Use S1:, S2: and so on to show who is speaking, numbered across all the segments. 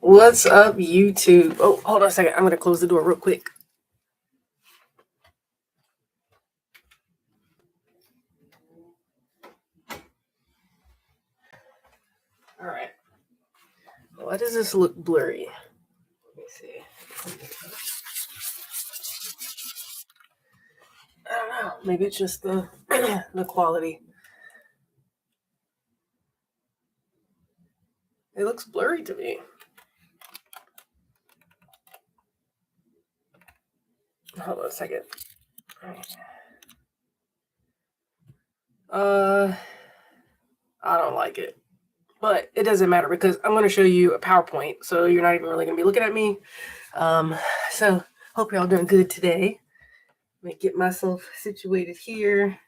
S1: What's up, YouTube? Oh, hold on a second. I'm going to close the door real quick. All right. Why does this look blurry? Let me see. I don't know. Maybe it's just the the quality. It looks blurry to me. Hold on a second. I don't like it. But it doesn't matter because I'm going to show you a PowerPoint, so you're not even really going to be looking at me. So hope you're all doing good today. Let me get myself situated here.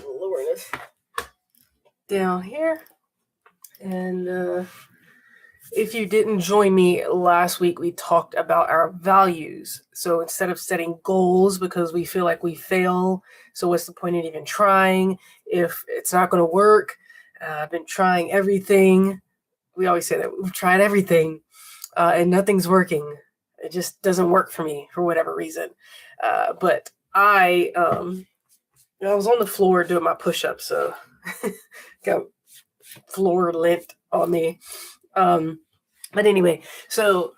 S1: Lower this down here. And if you didn't join me last week, we talked about our values. So instead of setting goals because we feel like we fail, so what's the point in even trying if it's not going to work? I've been trying everything. We always say that we've tried everything and nothing's working. It just doesn't work for me for whatever reason. But I was on the floor doing my push-ups, so got floor lint on me. But anyway, so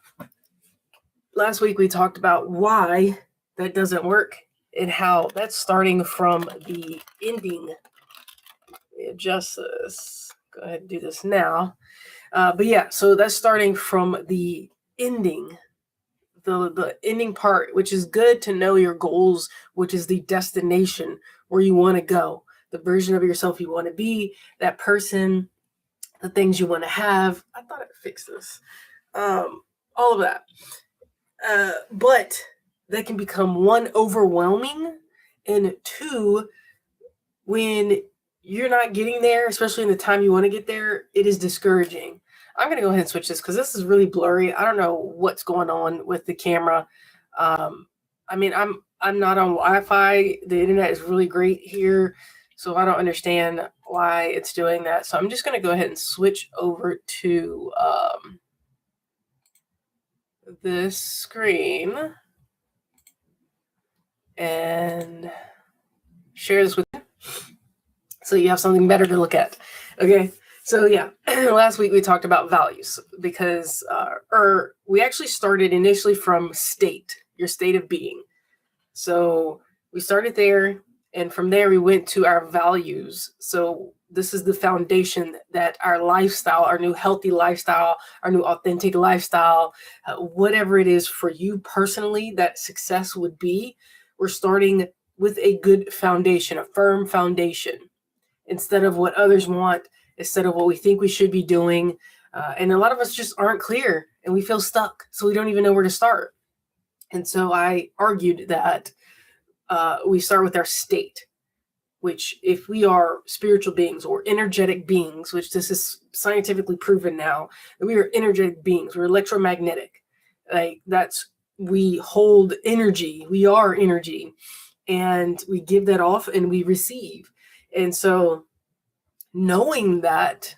S1: last week we talked about why that doesn't work and how that's starting from the ending. Adjust this. Go ahead and do this now. But yeah, so that's starting from the ending, the ending part, which is good to know your goals, which is the destination where you want to go, the version of yourself you want to be, that person, the things you want to have. I thought I'd fix this. All of that. But that can become one, overwhelming, and two, when you're not getting there, especially in the time you want to get there, it is discouraging. I'm going to go ahead and switch this because this is really blurry. I don't know what's going on with the camera. I'm not on Wi-Fi. The internet is really great here, so I don't understand why it's doing that. So I'm just going to go ahead and switch over to this screen and share this with you so you have something better to look at. Okay, so yeah, last week we talked about values because we actually started initially from your state of being. So we started there, and from there we went to our values. So this is the foundation that our lifestyle, our new healthy lifestyle, our new authentic lifestyle, whatever it is for you personally that success would be, we're starting with a good foundation, a firm foundation, instead of what others want, instead of what we think we should be doing. And a lot of us just aren't clear and we feel stuck, so we don't even know where to start. And so I argued that we start with our state, which if we are spiritual beings or energetic beings, which this is scientifically proven now, that we are energetic beings, we're electromagnetic. We hold energy, we are energy, and we give that off and we receive. And so knowing that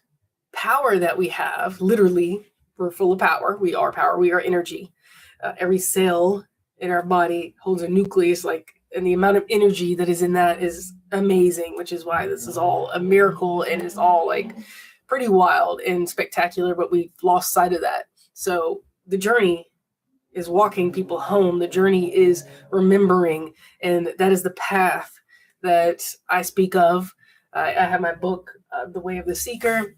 S1: power that we have, literally, we're full of power, we are energy. Every cell in our body holds a nucleus, and the amount of energy that is in that is amazing, which is why this is all a miracle and it's all pretty wild and spectacular, but we've lost sight of that. So the journey is walking people home. The journey is remembering, and that is the path that I speak of. I have my book, The Way of the Seeker.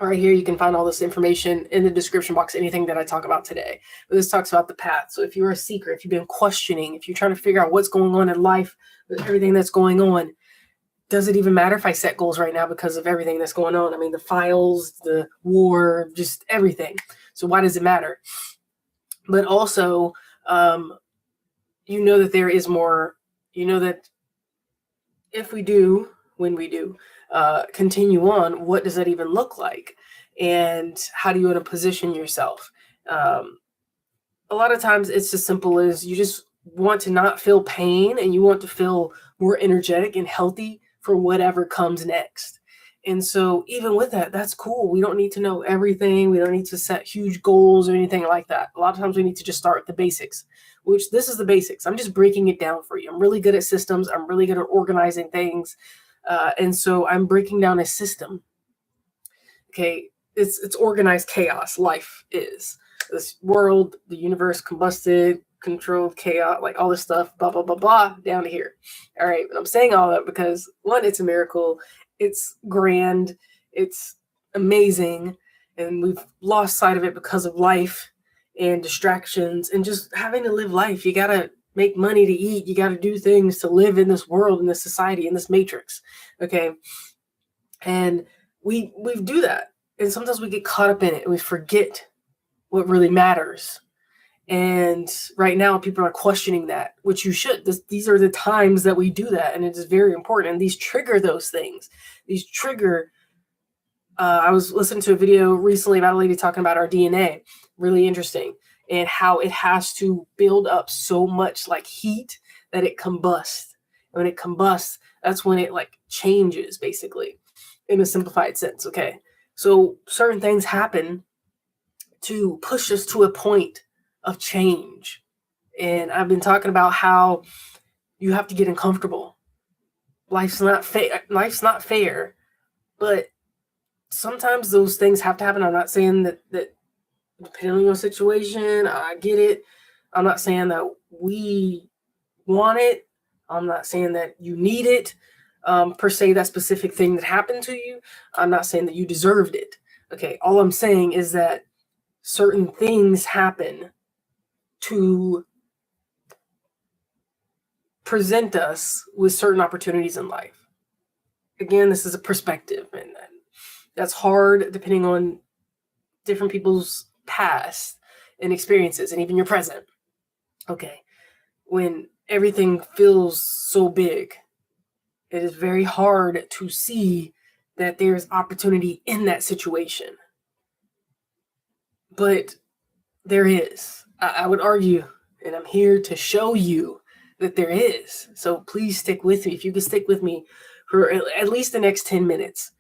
S1: Right here, you can find all this information in the description box, anything that I talk about today. But this talks about the path. So if you're a seeker, if you've been questioning, if you're trying to figure out what's going on in life with everything that's going on, does it even matter if I set goals right now because of everything that's going on? I mean, the files, the war, just everything. So why does it matter? But also, you know that there is more. You know that if we do, when we do, continue on, what does that even look like? And how do you want to position yourself? A lot of times it's as simple as you just want to not feel pain and you want to feel more energetic and healthy for whatever comes next. And so even with that, that's cool. We don't need to know everything. We don't need to set huge goals or anything like that. A lot of times we need to just start with the basics, which this is the basics. I'm just breaking it down for you. I'm really good at systems. I'm really good at organizing things. And so I'm breaking down a system. Okay. It's organized chaos. Life is this world, the universe, combusted, controlled chaos, like all this stuff, blah, blah, blah, blah, down to here. All right. And I'm saying all that because one, it's a miracle. It's grand. It's amazing. And we've lost sight of it because of life and distractions and just having to live life. You got to make money to eat. You got to do things to live in this world, in this society, in this matrix. Okay. And we do that. And sometimes we get caught up in it and we forget what really matters. And right now people are questioning that, which you should. These are the times that we do that. And it is very important. And these trigger those things. These trigger. I was listening to a video recently about a lady talking about our DNA. Really interesting. And how it has to build up so much like heat that it combusts. And when it combusts, that's when it like changes basically in a simplified sense. Okay. So certain things happen to push us to a point of change. And I've been talking about how you have to get uncomfortable. Life's not fair, but sometimes those things have to happen. I'm not saying that depending on your situation, I get it. I'm not saying that we want it. I'm not saying that you need it. Per se, that specific thing that happened to you. I'm not saying that you deserved it. Okay. All I'm saying is that certain things happen to present us with certain opportunities in life. Again, this is a perspective, and that's hard depending on different people's past and experiences and even your present. Okay. When everything feels so big, it is very hard to see that there's opportunity in that situation. But there is. I would argue, and I'm here to show you that there is. So please stick with me. If you can stick with me for at least the next 10 minutes,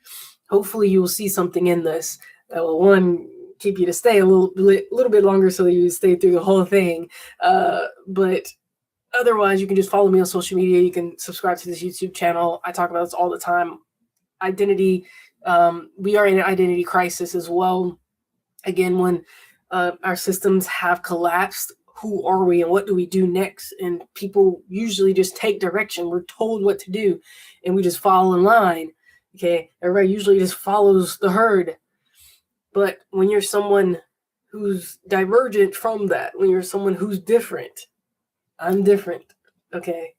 S1: hopefully you will see something in this that will, one, keep you to stay a little bit longer so that you stay through the whole thing. But otherwise, you can just follow me on social media. You can subscribe to this YouTube channel. I talk about this all the time. Identity. We are in an identity crisis as well. Again, when our systems have collapsed, who are we and what do we do next? And people usually just take direction. We're told what to do and we just follow in line. Okay. Everybody usually just follows the herd. But when you're someone who's divergent from that, when you're someone who's different, I'm different. Okay.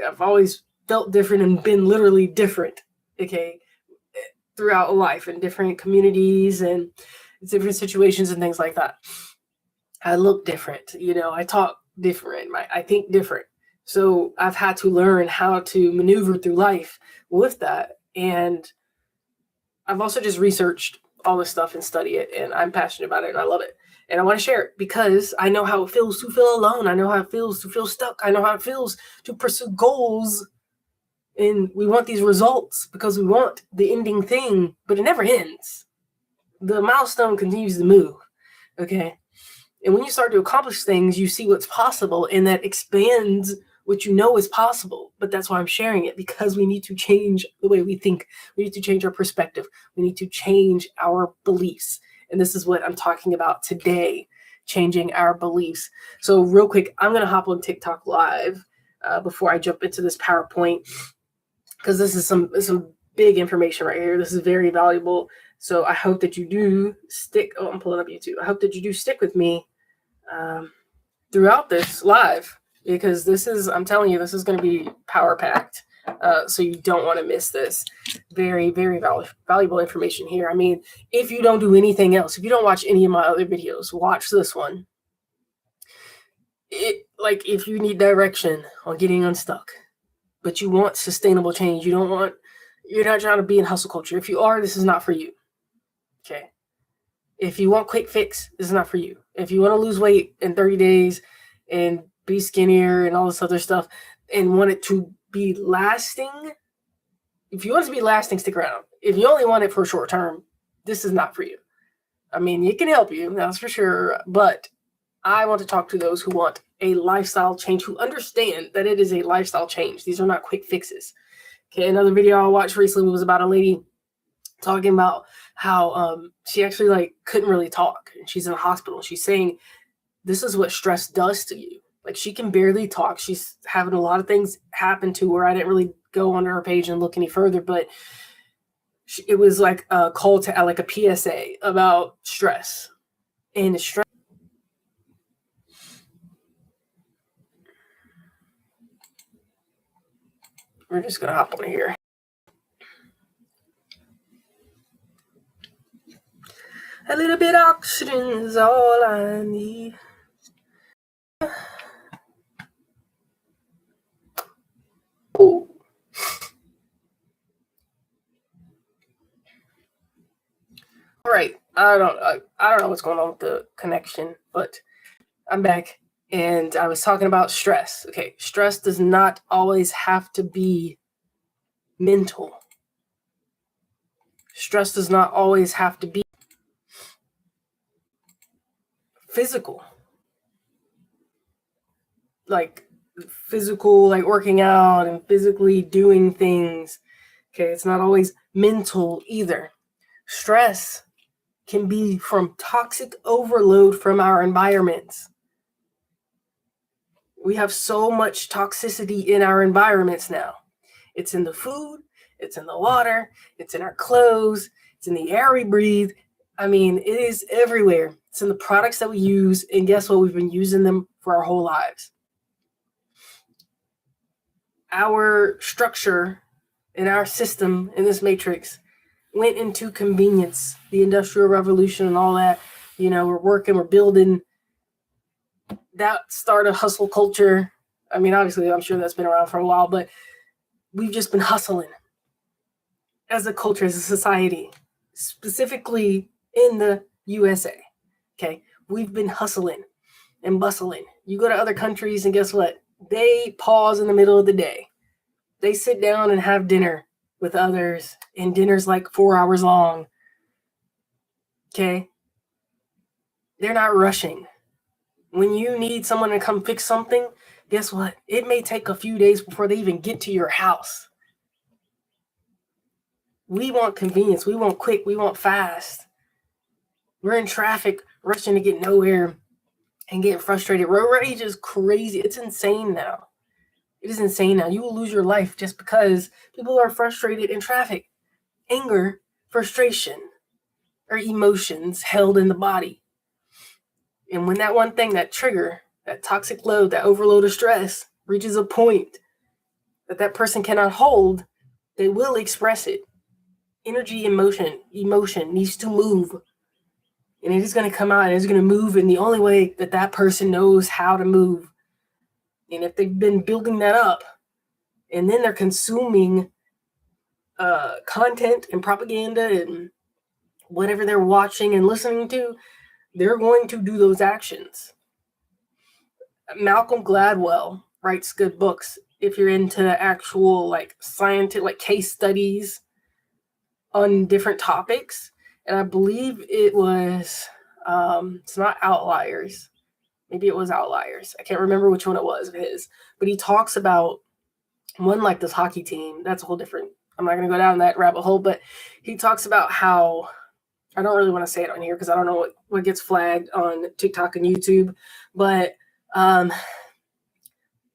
S1: I've always felt different and been literally different. Okay. Throughout life in different communities and different situations and things like that. I look different, I talk different, I think different. So I've had to learn how to maneuver through life with that. And I've also just researched all this stuff and study it, and I'm passionate about it and I love it. And I want to share it because I know how it feels to feel alone. I know how it feels to feel stuck. I know how it feels to pursue goals. And we want these results because we want the ending thing, but it never ends. The milestone continues to move. Okay. And when you start to accomplish things, you see what's possible, and that expands what you know is possible. But that's why I'm sharing it, because we need to change the way we think. We need to change our perspective. We need to change our beliefs. And this is what I'm talking about today, changing our beliefs. So real quick, I'm going to hop on TikTok live before I jump into this PowerPoint, because this is some big information right here. This is very valuable. So I hope that you do stick. Oh, I'm pulling up YouTube. I hope that you do stick with me throughout this live, because I'm telling you, this is going to be power packed. So you don't want to miss this. Very, very valuable information here. I mean, if you don't do anything else, if you don't watch any of my other videos, watch this one. If you need direction on getting unstuck, but you want sustainable change, you're not trying to be in hustle culture. If you are, this is not for you. Okay. If you want quick fix, this is not for you. If you want to lose weight in 30 days and be skinnier and all this other stuff and want it to be lasting, if you want it to be lasting, stick around. if you only want it for short term, this is not for you. I mean, it can help you, that's for sure. But I want to talk to those who want a lifestyle change, who understand that it is a lifestyle change. These are not quick fixes. Okay, another video I watched recently was about a lady talking about how she actually couldn't really talk. And she's in the hospital. She's saying this is what stress does to you. Like, she can barely talk. She's having a lot of things happen to her. I didn't really go onto her page and look any further, but it was like a call to like a PSA about stress. And stress. We're just going to hop on here. A little bit of oxygen is all I need. Ooh. All right. I don't know what's going on with the connection, but I'm back. And I was talking about stress. Okay, stress does not always have to be mental. Stress does not always have to be physical. Like physical, like working out and physically doing things. Okay, it's not always mental either. Stress can be from toxic overload from our environments. We have so much toxicity in our environments now. It's in the food, it's in the water, it's in our clothes, it's in the air we breathe. I mean, it is everywhere. It's in the products that we use, and guess what? We've been using them for our whole lives. Our structure in our system, in this matrix, went into convenience, the Industrial Revolution and all that. You know, we're working, we're building. That started hustle culture. I mean, obviously, I'm sure that's been around for a while, but we've just been hustling as a culture, as a society, specifically in the USA. Okay, we've been hustling and bustling. You go to other countries, and guess what? They pause in the middle of the day. They sit down and have dinner with others, and dinner's like 4 hours long. Okay, they're not rushing. When you need someone to come fix something, guess what? It may take a few days before they even get to your house. We want convenience. We want quick. We want fast. We're in traffic, rushing to get nowhere and getting frustrated. Road rage is crazy. It's insane now. It is insane now. You will lose your life just because people are frustrated in traffic. Anger, frustration, are emotions held in the body. And when that one thing, that trigger, that toxic load, that overload of stress reaches a point that person cannot hold, they will express it. Energy, emotion needs to move. And it is going to come out and it's going to move in the only way that person knows how to move. And if they've been building that up and then they're consuming content and propaganda and whatever they're watching and listening to, they're going to do those actions. Malcolm Gladwell writes good books. If you're into actual scientific case studies on different topics, and I believe it was it's not Outliers. Maybe it was Outliers. I can't remember which one it was of his, but he talks about one like this hockey team. That's a whole different. I'm not going to go down that rabbit hole, but he talks about how. I don't really want to say it on here because I don't know what gets flagged on TikTok and YouTube, but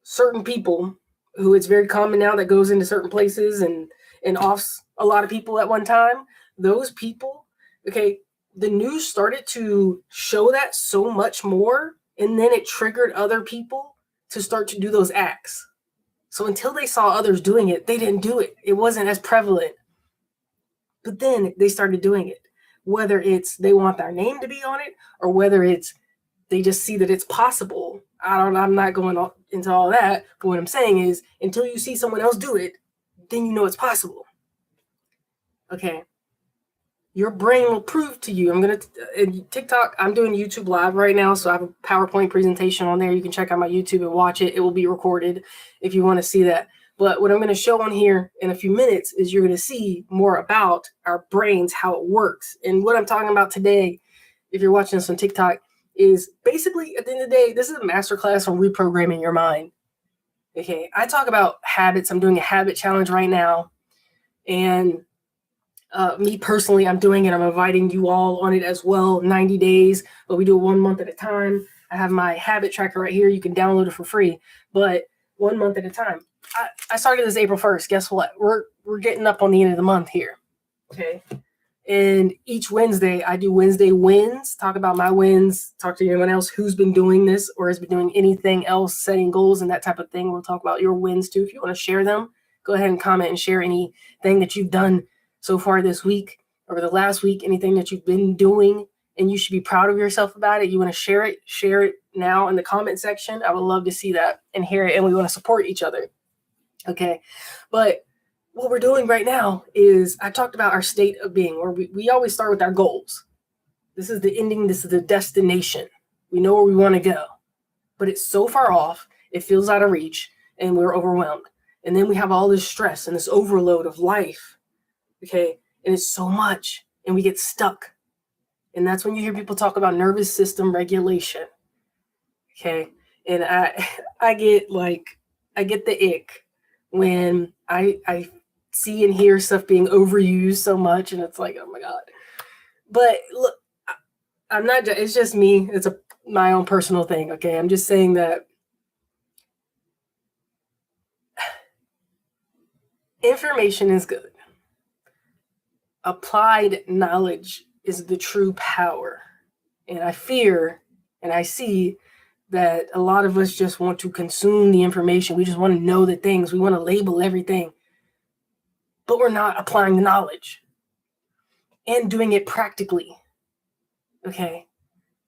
S1: certain people who it's very common now that goes into certain places and offs a lot of people at one time, those people, okay, the news started to show that so much more, and then it triggered other people to start to do those acts. So until they saw others doing it, they didn't do it. It wasn't as prevalent. But then they started doing it. Whether it's they want their name to be on it or whether it's they just see that it's possible. I'm not going into all that. But what I'm saying is until you see someone else do it, then you know it's possible. Okay. Your brain will prove to you. I'm going to TikTok. I'm doing YouTube live right now. So I have a PowerPoint presentation on there. You can check out my YouTube and watch it. It will be recorded if you want to see that. But what I'm going to show on here in a few minutes is you're going to see more about our brains, how it works. And what I'm talking about today, if you're watching this on TikTok, is basically, at the end of the day, this is a masterclass on reprogramming your mind. Okay, I talk about habits. I'm doing a habit challenge right now. And me personally, I'm doing it. I'm inviting you all on it as well, 90 days, but we do it 1 month at a time. I have my habit tracker right here. You can download it for free, but 1 month at a time. I started this April 1st. Guess what? We're getting up on the end of the month here. Okay. And each Wednesday, I do Wednesday wins, talk about my wins, talk to anyone else who's been doing this or has been doing anything else, setting goals and that type of thing. We'll talk about your wins too. If you want to share them, go ahead and comment and share anything that you've done so far this week or the last week, anything that you've been doing, and you should be proud of yourself about it. You want to share it now in the comment section. I would love to see that and hear it, and we want to support each other. Okay, but what we're doing right now is I talked about our state of being, where we always start with our goals. This is the ending. This is the destination. We know where we want to go, but it's so far off. It feels out of reach and we're overwhelmed. And then we have all this stress and this overload of life. Okay. And it's so much and we get stuck. And that's when you hear people talk about nervous system regulation. Okay. And I get the ick when I see and hear stuff being overused so much, and it's like, oh my God. But look, I'm not, it's just me. It's my own personal thing. Okay. I'm just saying that information is good. Applied knowledge is the true power. And I fear and I see that a lot of us just want to consume the information. We just want to know the things. We want to label everything. But we're not applying the knowledge and doing it practically. Okay.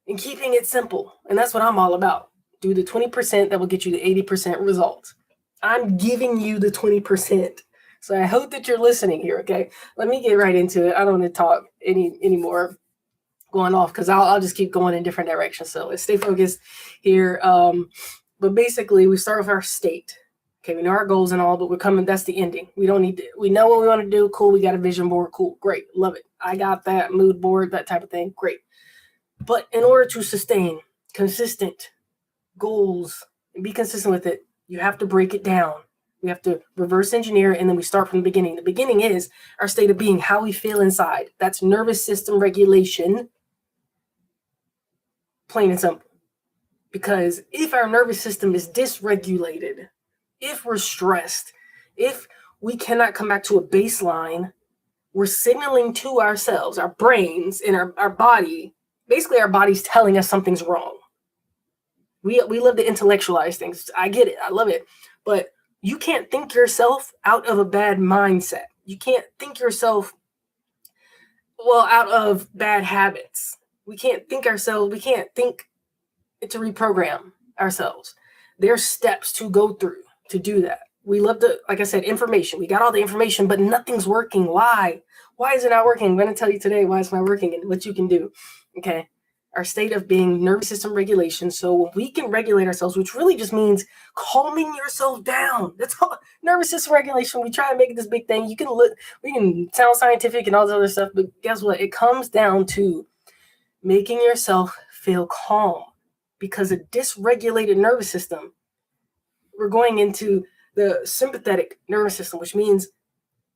S1: And keeping it simple. And that's what I'm all about. Do the 20% that will get you the 80% results. I'm giving you the 20%. So I hope that you're listening here. Okay. Let me get right into it. I don't want to talk anymore going off because I'll just keep going in different directions. So let's stay focused here. But basically we start with our state. Okay, we know our goals and all, but that's the ending. We don't need to, we know what we want to do. Cool. We got a vision board. Cool. Great. Love it. I got that mood board, that type of thing. Great. But in order to sustain consistent goals and be consistent with it, you have to break it down. We have to reverse engineer it, and then we start from the beginning. The beginning is our state of being, how we feel inside. That's nervous system regulation. Plain and simple. Because if our nervous system is dysregulated, if we're stressed, if we cannot come back to a baseline, we're signaling to ourselves, our brains, and our body. Basically, our body's telling us something's wrong. We love to intellectualize things. I get it. I love it. But you can't think yourself out of a bad mindset. You can't think yourself, out of bad habits. We can't think to reprogram ourselves. There's steps to go through to do that. We love to, like I said, information. We got all the information, but nothing's working. Why? Why is it not working? I'm going to tell you today why it's not working and what you can do. Okay. Our state of being, nervous system regulation. So when we can regulate ourselves, which really just means calming yourself down. That's all. Nervous system regulation. We try to make it this big thing. We can sound scientific and all this other stuff, but guess what? It comes down to making yourself feel calm, because a dysregulated nervous system, we're going into the sympathetic nervous system, which means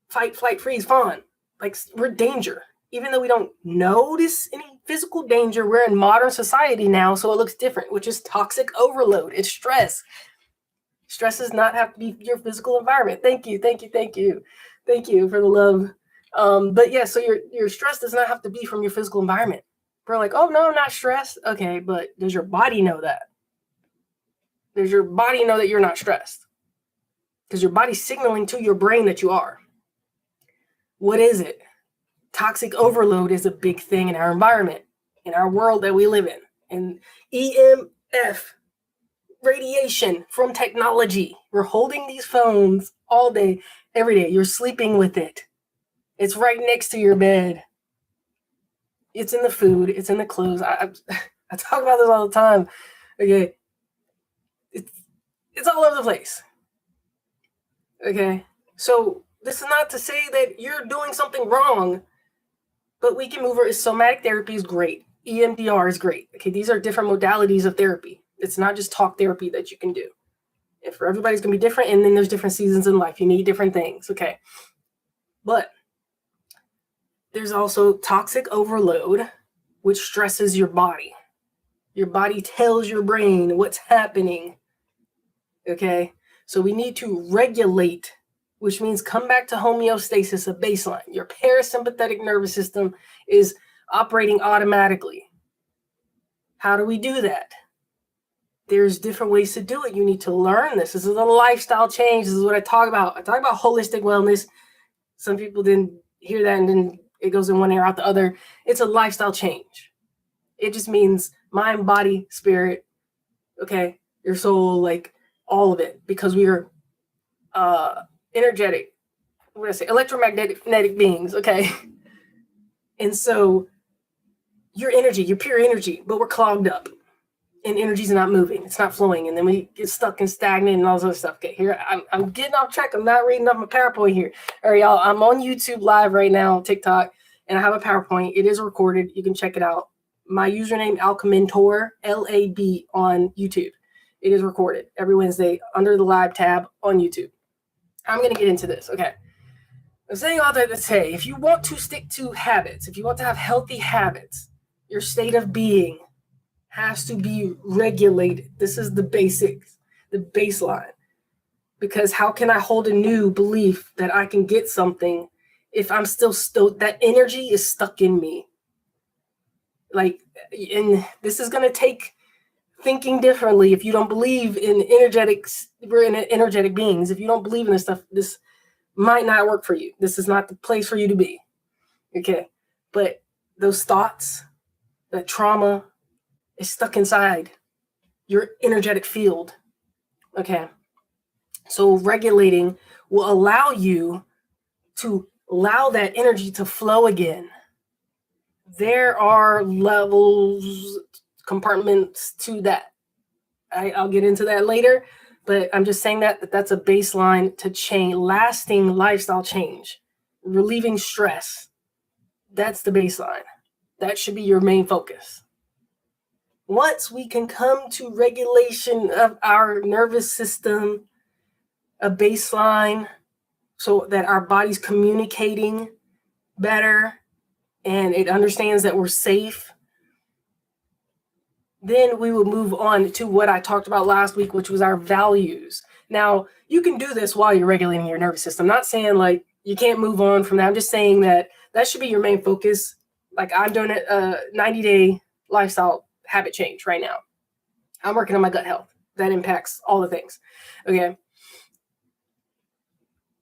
S1: fight, flight, freeze, fawn. Like we're danger. Even though we don't notice any physical danger, we're in modern society now, so it looks different, which is toxic overload. It's stress. Stress does not have to be your physical environment. Thank you for the love. But yeah, so your stress does not have to be from your physical environment. We're like, oh no, I'm not stressed. Okay, but does your body know that? Does your body know that you're not stressed? Because your body's signaling to your brain that you are. What is it? Toxic overload is a big thing in our environment, in our world that we live in. And EMF, radiation from technology. We're holding these phones all day, every day. You're sleeping with it. It's right next to your bed. It's in the food. It's in the clothes. I talk about this all the time. Okay. It's all over the place. Okay. So this is not to say that you're doing something wrong, but we can move her. Somatic therapy is great. EMDR is great. Okay. These are different modalities of therapy. It's not just talk therapy that you can do. And for everybody's going to be different. And then there's different seasons in life. You need different things. Okay. But there's also toxic overload, which stresses your body. Your body tells your brain what's happening. Okay. So we need to regulate, which means come back to homeostasis, a baseline. Your parasympathetic nervous system is operating automatically. How do we do that? There's different ways to do it. You need to learn this. This is a lifestyle change. This is what I talk about. I talk about holistic wellness. Some people didn't hear that, and then it goes in one ear out the other. It's a lifestyle change. It just means mind, body, spirit, okay, your soul, like all of it, because we are energetic, what did I say, electromagnetic beings, okay? And so your energy, your pure energy, but we're clogged up and energy's not moving. It's not flowing. And then we get stuck and stagnant and all this other stuff. Okay, here, I'm getting off track. I'm not reading up my PowerPoint here. All right, y'all, I'm on YouTube live right now, TikTok, and I have a PowerPoint. It is recorded. You can check it out. My username, Alchamentor, LAB on YouTube. It is recorded every Wednesday under the live tab on YouTube. I'm going to get into this. Okay. I'm saying all that to say, if you want to stick to habits, if you want to have healthy habits, your state of being has to be regulated. This is the basics, the baseline. Because how can I hold a new belief that I can get something if I'm still that energy is stuck in me? Like, and this is going to take thinking differently. If you don't believe in energetics, we're in energetic beings. If you don't believe in this stuff, this might not work for you. This is not the place for you to be. Okay. But those thoughts, that trauma is stuck inside your energetic field. Okay. So regulating will allow you to allow that energy to flow again. There are levels, compartments to that. I'll get into that later, but I'm just saying that that's a baseline to change, lasting lifestyle change, relieving stress. That's the baseline. That should be your main focus. Once we can come to regulation of our nervous system, a baseline, so that our body's communicating better and it understands that we're safe, then we will move on to what I talked about last week, which was our values. Now, you can do this while you're regulating your nervous system. I'm not saying like you can't move on from that. I'm just saying that should be your main focus. Like I'm doing a 90-day lifestyle habit change right now. I'm working on my gut health. That impacts all the things. Okay.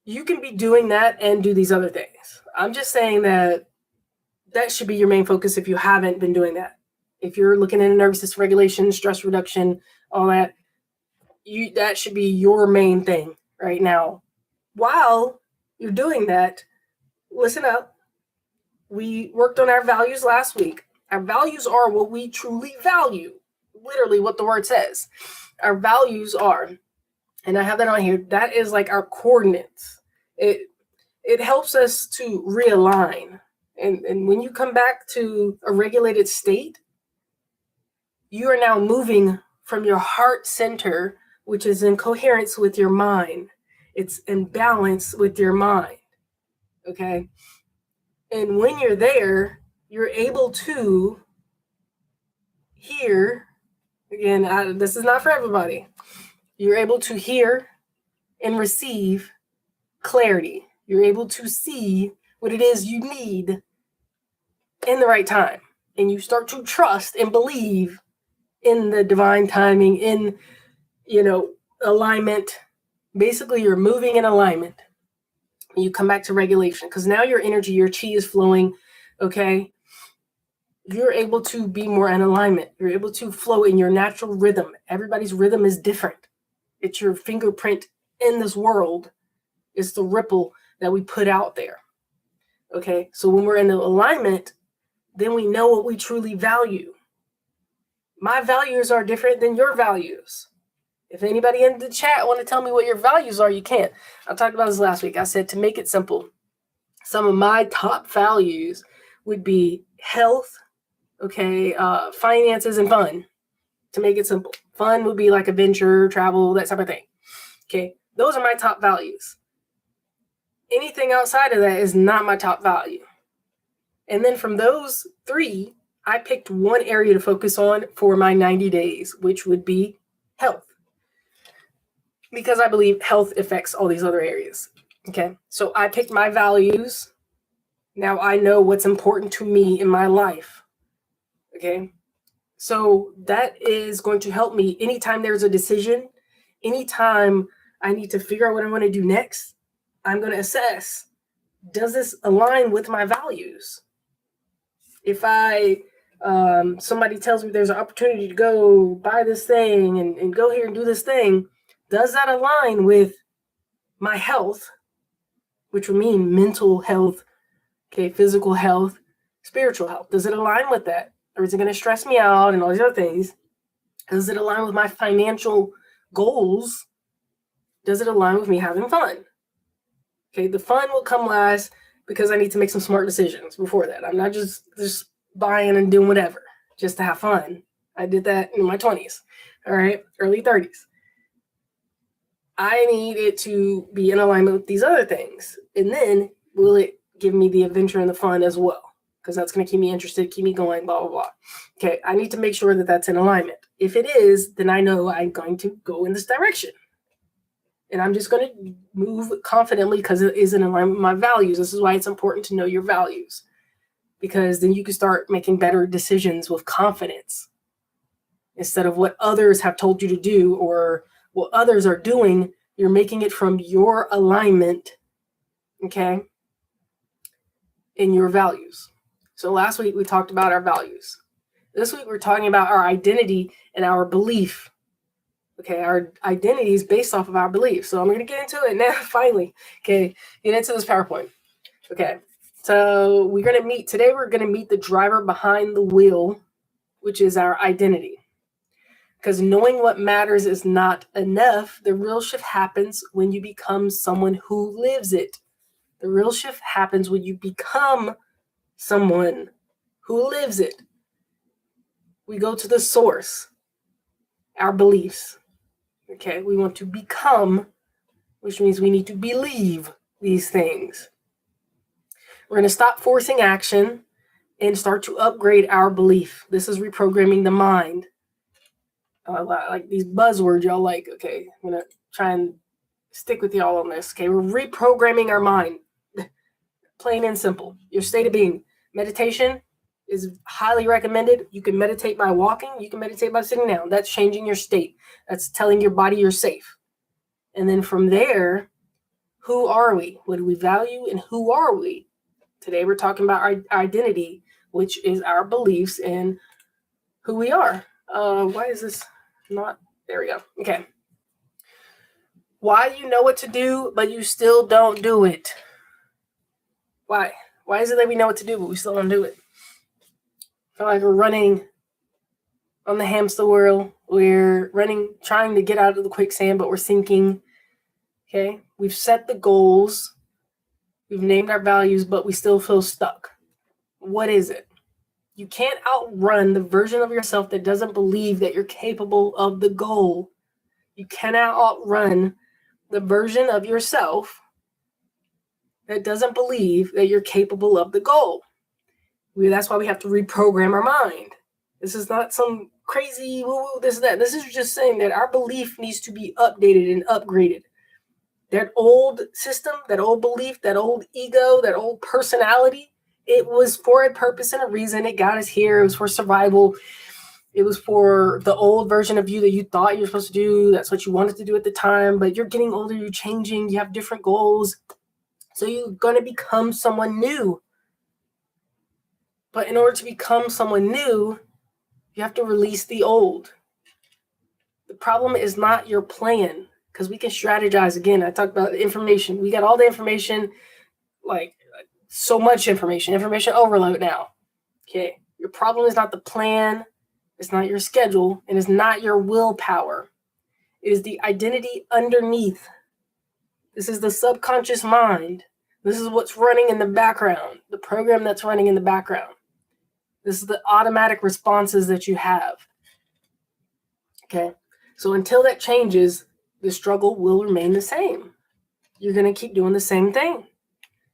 S1: You can be doing that and do these other things. I'm just saying that should be your main focus if you haven't been doing that. If you're looking at nervous system regulation, stress reduction, all that, that should be your main thing right now. While you're doing that, listen up. We worked on our values last week. Our values are what we truly value. Literally what the word says. Our values are, and I have that on here, that is like our coordinates. It helps us to realign. And when you come back to a regulated state, you are now moving from your heart center, which is in coherence with your mind. It's in balance with your mind. Okay. And when you're there, you're able to hear, again, this is not for everybody. You're able to hear and receive clarity. You're able to see what it is you need in the right time. And you start to trust and believe in the divine timing, in, alignment. Basically, you're moving in alignment. You come back to regulation because now your energy, your chi is flowing. Okay. You're able to be more in alignment. You're able to flow in your natural rhythm. Everybody's rhythm is different. It's your fingerprint in this world. It's the ripple that we put out there. Okay. So when we're in alignment, then we know what we truly value. My values are different than your values. If anybody in the chat want to tell me what your values are, you can. I talked about this last week. I said to make it simple, some of my top values would be health, finances, and fun. To make it simple, fun would be like adventure, travel, that type of thing. Okay, those are my top values. Anything outside of that is not my top value. And then from those three, I picked one area to focus on for my 90 days, which would be health. Because I believe health affects all these other areas. Okay, so I picked my values. Now I know what's important to me in my life. Okay, so that is going to help me anytime there's a decision, anytime I need to figure out what I want to do next, I'm going to assess, does this align with my values? If somebody tells me there's an opportunity to go buy this thing and go here and do this thing, does that align with my health, which would mean mental health, physical health, spiritual health? Does it align with that? Or is it going to stress me out and all these other things? Does it align with my financial goals? Does it align with me having fun? Okay, the fun will come last because I need to make some smart decisions before that. I'm not just buying and doing whatever just to have fun. I did that in my 20s, all right, early 30s. I need it to be in alignment with these other things. And then will it give me the adventure and the fun as well? Because that's going to keep me interested, keep me going, blah, blah, blah. Okay, I need to make sure that that's in alignment. If it is, then I know I'm going to go in this direction. And I'm just going to move confidently because it is in alignment with my values. This is why it's important to know your values. Because then you can start making better decisions with confidence. Instead of what others have told you to do or what others are doing, you're making it from your alignment, okay, in your values. So last week we talked about our values. This week we're talking about our identity and our belief. Okay, our identity is based off of our beliefs. So I'm going to get into it now, finally. Okay, get into this PowerPoint. Okay, so we're going to meet the driver behind the wheel, which is our identity. Because knowing what matters is not enough. The real shift happens when you become someone who lives it. The real shift happens when you become someone who lives it. We go to the source, our beliefs. Okay, we want to become, which means we need to believe these things. We're going to stop forcing action and start to upgrade our belief. This is reprogramming the mind. Like these buzzwords y'all like. Okay, I'm going to try and stick with y'all on this. Okay, we're reprogramming our mind. Plain and simple. Your state of being. Meditation is highly recommended. You can meditate by walking. You can meditate by sitting down. That's changing your state. That's telling your body you're safe. And then from there, who are we? What do we value? And who are we? Today we're talking about our identity, which is our beliefs and who we are. Why is this not? There we go. Okay. Why you know what to do, but you still don't do it? Why? Why is it that we know what to do, but we still don't do it? I feel like we're running on the hamster wheel. We're running, trying to get out of the quicksand, but we're sinking. Okay? We've set the goals. We've named our values, but we still feel stuck. What is it? You can't outrun the version of yourself that doesn't believe that you're capable of the goal. You cannot outrun the version of yourself that doesn't believe that you're capable of the goal. That's why we have to reprogram our mind. This is not some crazy woo-woo, this, that. This is just saying that our belief needs to be updated and upgraded. That old system, that old belief, that old ego, that old personality, it was for a purpose and a reason. It got us here. It was for survival. It was for the old version of you that you thought you were supposed to do. That's what you wanted to do at the time. But you're getting older. You're changing. You have different goals. So you're going to become someone new. But in order to become someone new, you have to release the old. The problem is not your plan, because we can strategize. Again, I talked about information. We got all the information, like so much information overload now. Okay. Your problem is not the plan. It's not your schedule. And it's not your willpower. It is the identity underneath. This is the subconscious mind. This is what's running in the background, the program that's running in the background. This is the automatic responses that you have. Okay? So until that changes, the struggle will remain the same. You're going to keep doing the same thing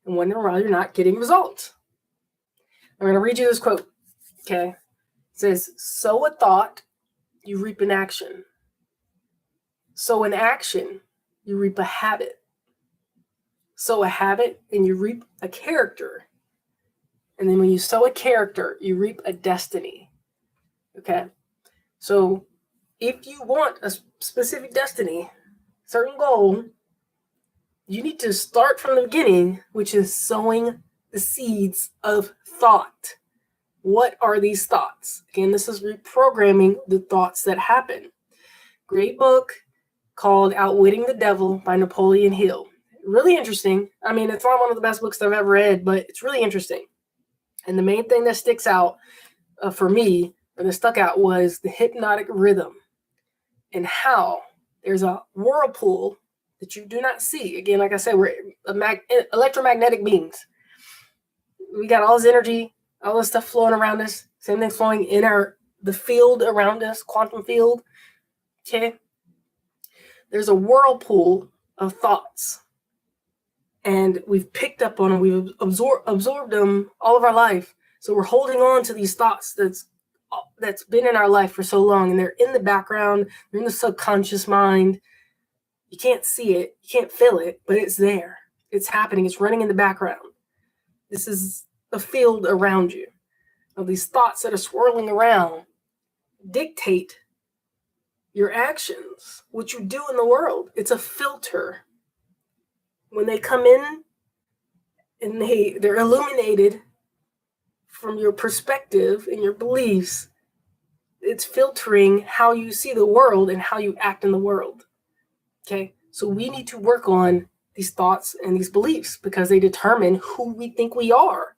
S1: and wondering why you're not getting results. I'm going to read you this quote. Okay? It says, sow a thought, you reap an action. Sow an action, you reap a habit. Sow a habit and you reap a character. And then when you sow a character, you reap a destiny. Okay? So if you want a specific destiny, certain goal, you need to start from the beginning, which is sowing the seeds of thought. What are these thoughts? Again, this is reprogramming the thoughts that happen. Great book called Outwitting the Devil by Napoleon Hill. Really interesting. I mean, it's not one of the best books I've ever read, but it's really interesting. And the main thing that sticks out for me, or that stuck out, was the hypnotic rhythm and how there's a whirlpool that you do not see. Again, like I said, we're electromagnetic beings. We got all this energy, all this stuff flowing around us. Same thing flowing in the field around us, quantum field. Okay? There's a whirlpool of thoughts. And we've picked up on them. We've absorbed them all of our life. So we're holding on to these thoughts that's been in our life for so long. And they're in the background. They're in the subconscious mind. You can't see it. You can't feel it. But it's there. It's happening. It's running in the background. This is a field around you. Of these thoughts that are swirling around dictate your actions, what you do in the world. It's a filter. When they come in and they're illuminated from your perspective and your beliefs, it's filtering how you see the world and how you act in the world. Okay? So we need to work on these thoughts and these beliefs because they determine who we think we are.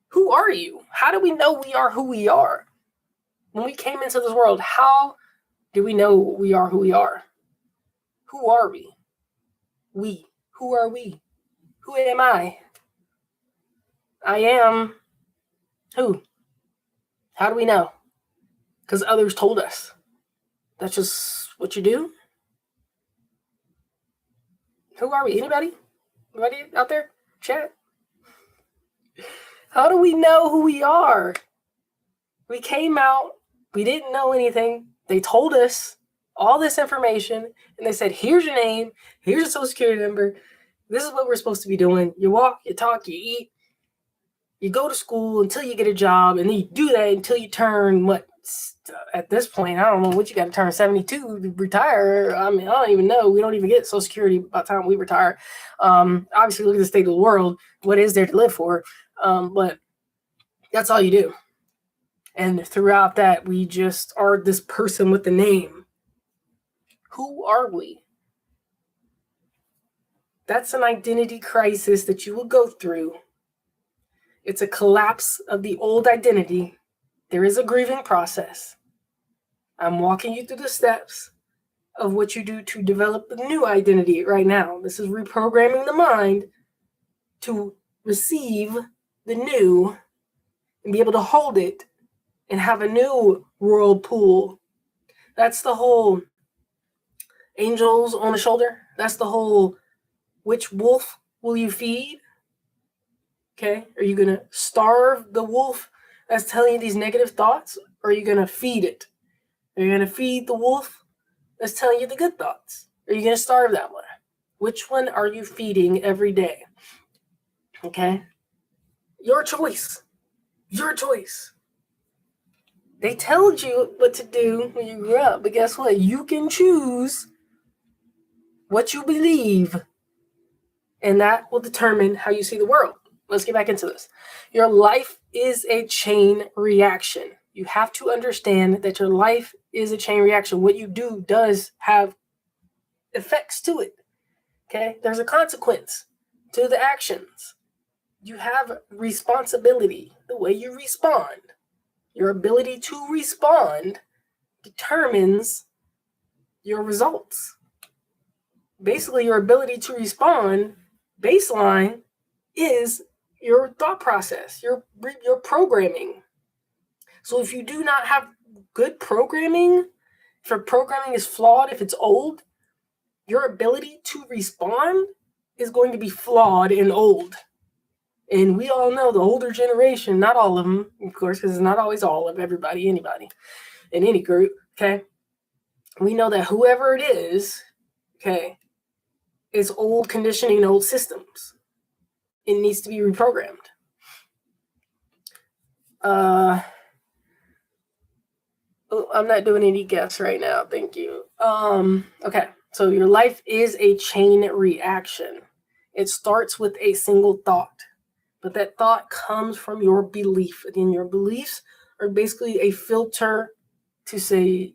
S1: Who are you? How do we know we are who we are? When we came into this world, how do we know we are who we are? Who are we? We. Who are we? Who am I? I am who? How do we know? Because others told us. That's just what you do? Who are we? Anybody? Anybody out there? Chat? How do we know who we are? We came out. We didn't know anything. They told us all this information. And they said, here's your name. Here's your social security number. This is what we're supposed to be doing. You walk, you talk, you eat. You go to school until you get a job. And then you do that until you turn, what? At this point, I don't know what you got to turn 72 to retire. I mean, I don't even know. We don't even get social security by the time we retire. Obviously, look at the state of the world. What is there to live for? But that's all you do. And throughout that, we just are this person with a name. Who are we? That's an identity crisis that you will go through. It's a collapse of the old identity. There is a grieving process. I'm walking you through the steps of what you do to develop the new identity right now. This is reprogramming the mind to receive the new and be able to hold it and have a new whirlpool. That's the whole angels on the shoulder. That's the whole which wolf will you feed? Okay. Are you going to starve the wolf that's telling you these negative thoughts? Or are you going to feed it? Are you going to feed the wolf that's telling you the good thoughts? Are you going to starve that one? Which one are you feeding every day? Okay. Your choice. Your choice. They told you what to do when you grew up, but guess what? You can choose what you believe, and that will determine how you see the world. Let's get back into this. Your life is a chain reaction. You have to understand that your life is a chain reaction. What you do does have effects to it. Okay? There's a consequence to the actions. You have responsibility. The way you respond, your ability to respond determines your results. Basically, your ability to respond, baseline, is your thought process, your programming. So if you do not have good programming, if your programming is flawed, if it's old, your ability to respond is going to be flawed and old. And we all know the older generation, not all of them, of course, because it's not always all of everybody, anybody, in any group, okay? We know that whoever it is, okay, is old conditioning, old systems. It needs to be reprogrammed. I'm not doing any guess right now. Thank you. Okay. So your life is a chain reaction. It starts with a single thought, but that thought comes from your belief. Again, your beliefs are basically a filter to say,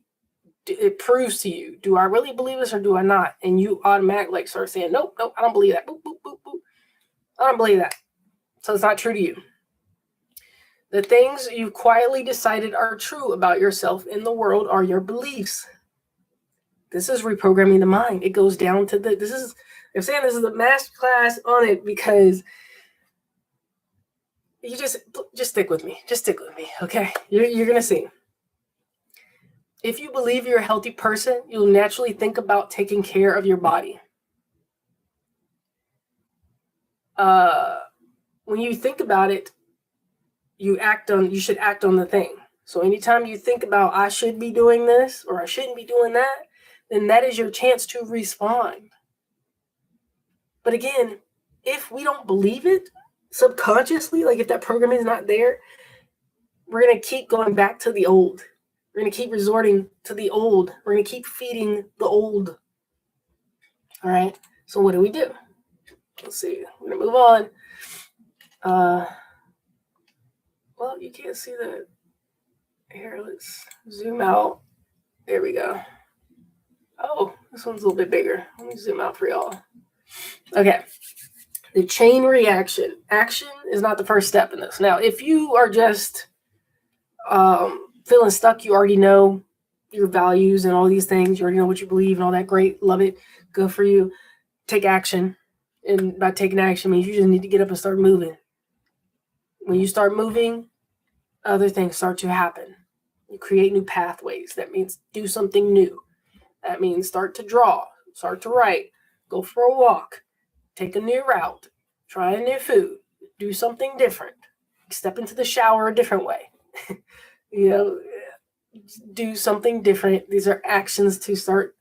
S1: it proves to you, do I really believe this or do I not? And you automatically start saying, nope, I don't believe that. Boop, boop, boop, boop. I don't believe that. So it's not true to you. The things you've quietly decided are true about yourself in the world are your beliefs. This is reprogramming the mind. It goes down to I'm saying this is a master class on it because you just stick with me. Just stick with me, okay? You're going to see. If you believe you're a healthy person, you'll naturally think about taking care of your body. When you think about it, you should act on the thing. So anytime you think about, I should be doing this or I shouldn't be doing that, then that is your chance to respond. But again, if we don't believe it subconsciously, like if that program is not there, we're going to keep going back to the old. We're going to keep resorting to the old. We're going to keep feeding the old. All right. So what do we do? Let's see. We're going to move on. Well, you can't see that. Here, let's zoom out. There we go. Oh, this one's a little bit bigger. Let me zoom out for y'all. Okay. The chain reaction. Action is not the first step in this. Now, if you are just feeling stuck, you already know your values and all these things. You already know what you believe and all that. Great. Love it. Good for you. Take action. And by taking action means you just need to get up and start moving. When you start moving, other things start to happen. You create new pathways. That means do something new. That means start to draw, start to write, go for a walk, take a new route, try a new food, do something different, step into the shower a different way. Do something different. These are actions to start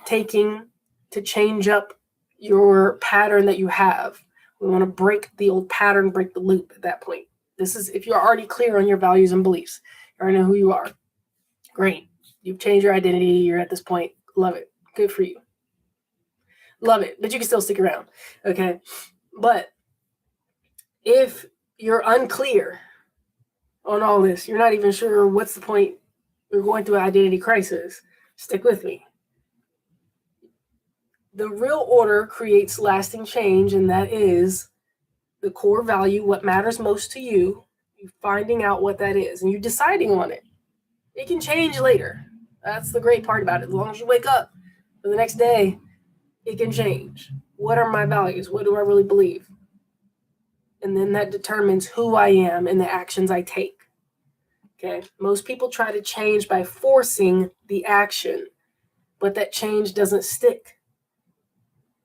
S1: taking to change up your pattern that you have. We want to break the old pattern, break the loop at that point. This is if you're already clear on your values and beliefs. You already know who you are. Great. You've changed your identity. You're at this point. Love it. Good for you. Love it. But you can still stick around. Okay. But if you're unclear on all this, you're not even sure what's the point, you're going through an identity crisis, stick with me. The real order creates lasting change, and that is the core value, what matters most to you, you finding out what that is, and you deciding on it. It can change later. That's the great part about it. As long as you wake up for the next day, it can change. What are my values? What do I really believe? And then that determines who I am and the actions I take. Okay. Most people try to change by forcing the action, but that change doesn't stick.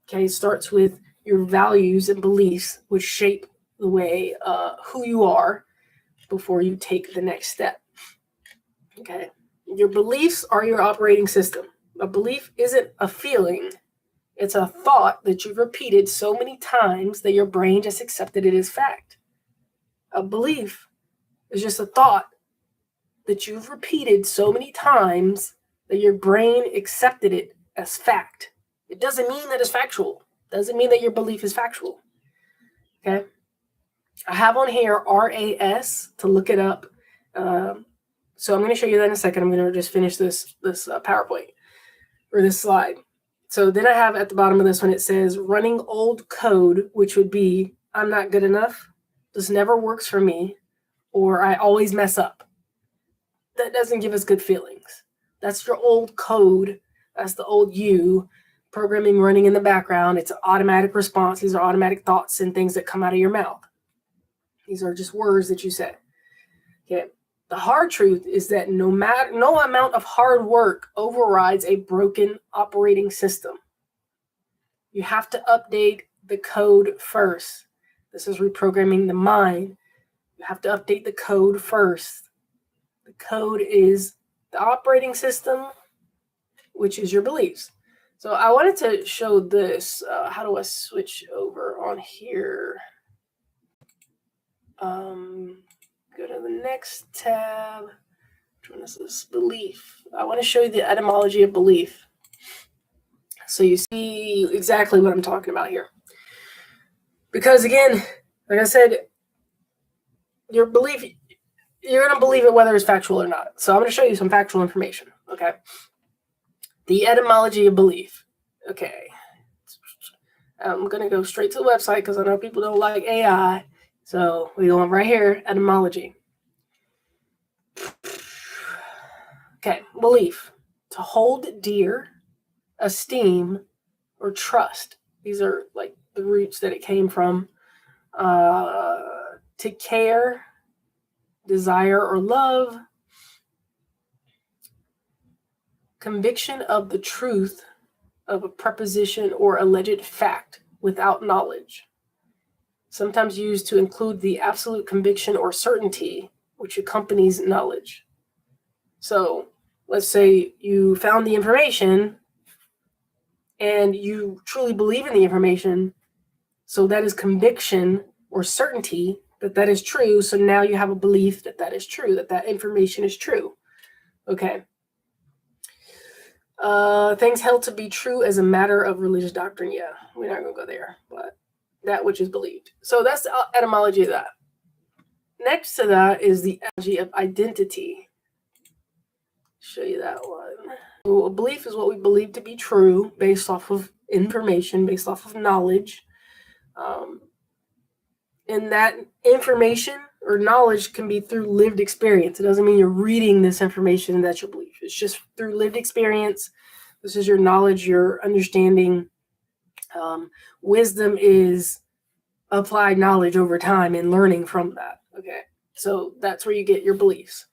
S1: Okay. It starts with your values and beliefs, which shape the way who you are before you take the next step. Okay. Your beliefs are your operating system. A belief isn't a feeling. It's a thought that you've repeated so many times that your brain just accepted it as fact. A belief is just a thought that you've repeated so many times that your brain accepted it as fact. It doesn't mean that it's factual. It doesn't mean that your belief is factual. Okay? I have on here RAS to look it up. So I'm going to show you that in a second. I'm going to just finish this PowerPoint or this slide. So then I have at the bottom of this one, it says running old code, which would be I'm not good enough, this never works for me, or I always mess up. That doesn't give us good feelings. That's your old code That's the old you programming running in the background. It's an automatic response. These are automatic thoughts and things that come out of your mouth. These are just words that you say. Okay. The hard truth is that no amount of hard work overrides a broken operating system. You have to update the code first. This is reprogramming the mind. You have to update the code first. The code is the operating system, which is your beliefs. So I wanted to show this. How do I switch over on here? Go to the next tab. Which one is this? Belief. I want to show you the etymology of belief, so you see exactly what I'm talking about here. Because again, like I said, your belief, you're going to believe it whether it's factual or not. So I'm going to show you some factual information. Okay. The etymology of belief. Okay. I'm going to go straight to the website because I know people don't like AI. So we go right here, etymology. Okay, belief. To hold dear, esteem, or trust. These are like the roots that it came from. To care, desire, or love. Conviction of the truth of a preposition or alleged fact without knowledge. Sometimes used to include the absolute conviction or certainty which accompanies knowledge. So let's say you found the information and you truly believe in the information. So that is conviction or certainty that that is true. So now you have a belief that that is true, that that information is true. Okay. Things held to be true as a matter of religious doctrine. Yeah, we're not going to go there, but that which is believed. So that's the etymology of that. Next to that is the etymology of identity. Show you that one. So a belief is what we believe to be true based off of information, based off of knowledge. And that information or knowledge can be through lived experience. It doesn't mean you're reading this information and that's your belief. It's just through lived experience. This is your knowledge, your understanding. Wisdom is applied knowledge over time and learning from that. Okay, so that's where you get your beliefs,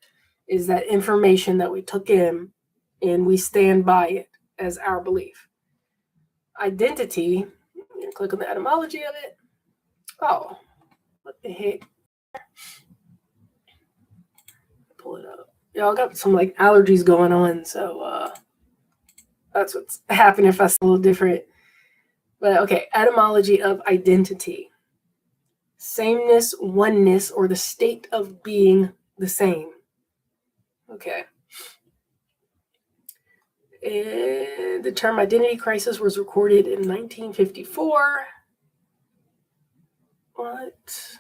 S1: is that information that we took in and we stand by it as our belief. Identity, click on the etymology of it. Oh, what the heck? Pull it up. Y'all got some like allergies going on, so that's what's happening if that's a little different. But okay, etymology of identity. Sameness, oneness, or the state of being the same. Okay. And the term identity crisis was recorded in 1954. What?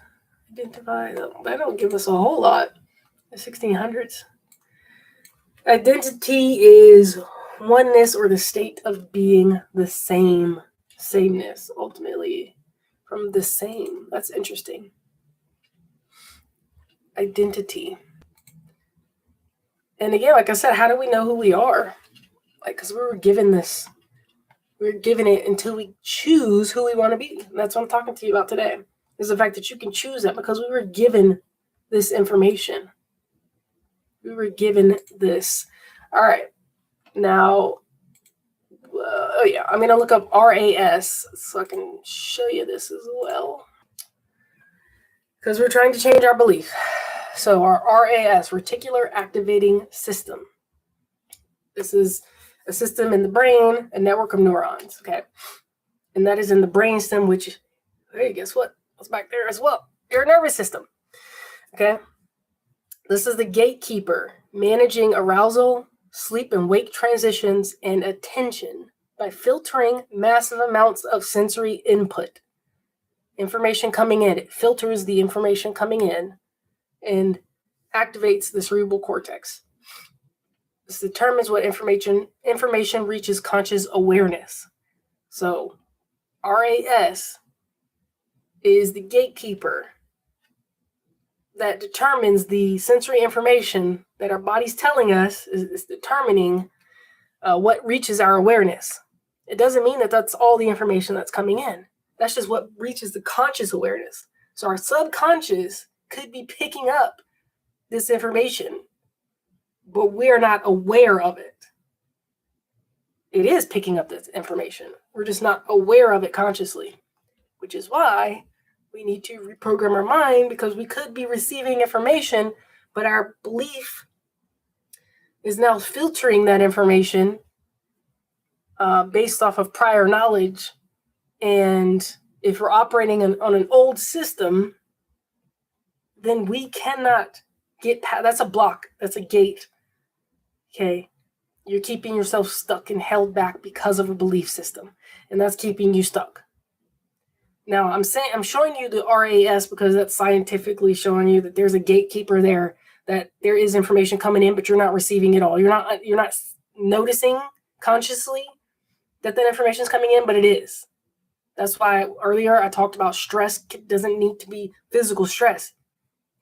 S1: Identify? That don't give us a whole lot. The 1600s. Identity is oneness or the state of being the same. Sameness, ultimately. From the same. That's interesting. Identity. And again, like I said, how do we know who we are? Like, because we were given this. We're given it until we choose who we want to be. And that's what I'm talking to you about today. Is the fact that you can choose that because we were given this information. We were given this. All right. Now, I'm going to look up RAS so I can show you this as well. Because we're trying to change our belief. So our RAS, reticular activating system. This is a system in the brain, a network of neurons, okay? And that is in the brainstem, which, hey, guess what? It's back there as well. Your nervous system, okay? This is the gatekeeper, managing arousal, sleep and wake transitions, and attention by filtering massive amounts of sensory input. Information coming in, it filters the information coming in and activates the cerebral cortex. This determines what information reaches conscious awareness. So RAS is the gatekeeper that determines the sensory information that our body's telling us is determining what reaches our awareness. It doesn't mean that that's all the information that's coming in. That's just what reaches the conscious awareness. So our subconscious could be picking up this information, but we're not aware of it. It is picking up this information. We're just not aware of it consciously, which is why we need to reprogram our mind, because we could be receiving information, but our belief is now filtering that information based off of prior knowledge. And if we're operating on an old system, then we cannot get past. That's a block. That's a gate. Okay. You're keeping yourself stuck and held back because of a belief system, and that's keeping you stuck. Now, I'm showing you the RAS because that's scientifically showing you that there's a gatekeeper there, that there is information coming in, but you're not receiving it all. You're not noticing consciously that information is coming in, but it is. That's why earlier I talked about stress doesn't need to be physical stress.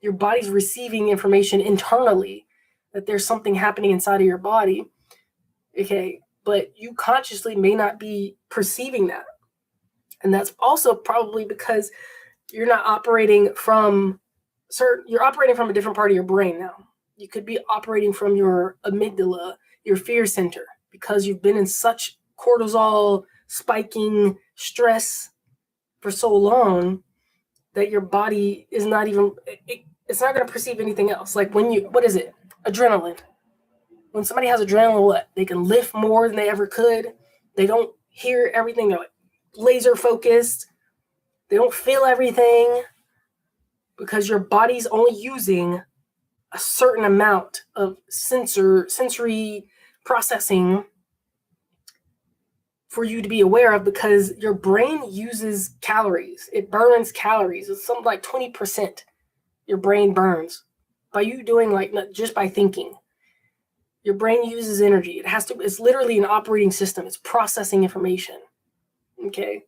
S1: Your body's receiving information internally that there's something happening inside of your body. Okay, but you consciously may not be perceiving that. And that's also probably because you're not operating from you're operating from a different part of your brain now. You could be operating from your amygdala, your fear center, because you've been in such cortisol spiking stress for so long that your body is not even, it's not going to perceive anything else. Like what is it? Adrenaline. When somebody has adrenaline, what? They can lift more than they ever could. They don't hear everything. They're like laser focused. They don't feel everything because your body's only using a certain amount of sensory processing for you to be aware of, because your brain uses calories. It burns calories. It's something like 20% your brain burns by you doing, like, not just by thinking. Your brain uses energy. It's literally an operating system. It's processing information. Okay.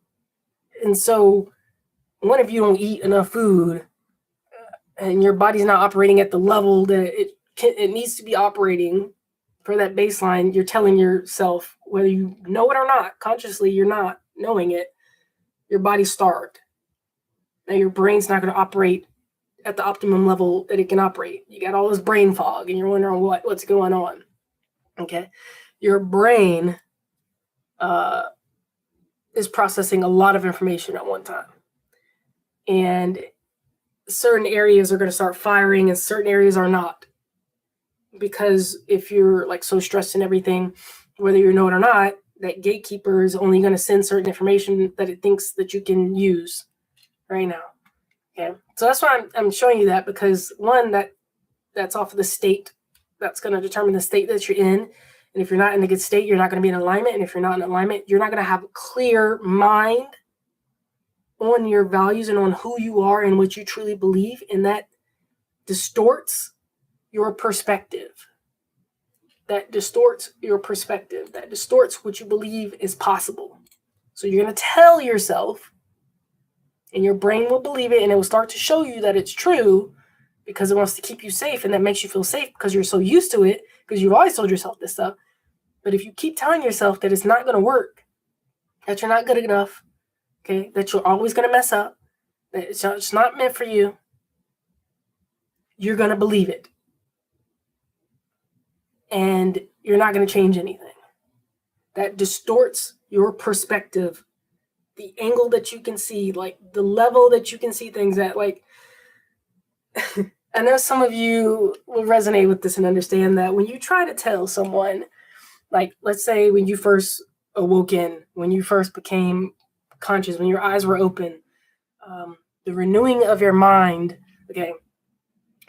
S1: And so what if you don't eat enough food and your body's not operating at the level that it needs to be operating for that baseline? You're telling yourself, whether you know it or not, consciously you're not knowing it, your body's starved. Now your brain's not going to operate at the optimum level that it can operate. You got all this brain fog and you're wondering what's going on. Okay. Your brain is processing a lot of information at one time. And certain areas are going to start firing and certain areas are not. Because if you're like so stressed and everything, whether you know it or not, that gatekeeper is only going to send certain information that it thinks that you can use right now. Okay. So that's why I'm showing you that, because one, that's off of the state. That's going to determine the state that you're in. And if you're not in a good state, you're not going to be in alignment. And if you're not in alignment, you're not going to have a clear mind on your values and on who you are and what you truly believe. And that distorts your perspective. That distorts your perspective. That distorts what you believe is possible. So you're going to tell yourself, and your brain will believe it, and it will start to show you that it's true because it wants to keep you safe, and that makes you feel safe because you're so used to it, because you've always told yourself this stuff. But if you keep telling yourself that it's not going to work, that you're not good enough, okay, that you're always going to mess up, that it's not meant for you, you're going to believe it. And you're not going to change anything. That distorts your perspective, the angle that you can see, like the level that you can see things at. Like, I know some of you will resonate with this and understand that when you try to tell someone, like, let's say when you first awoke when you first became conscious, when your eyes were open, the renewing of your mind, okay,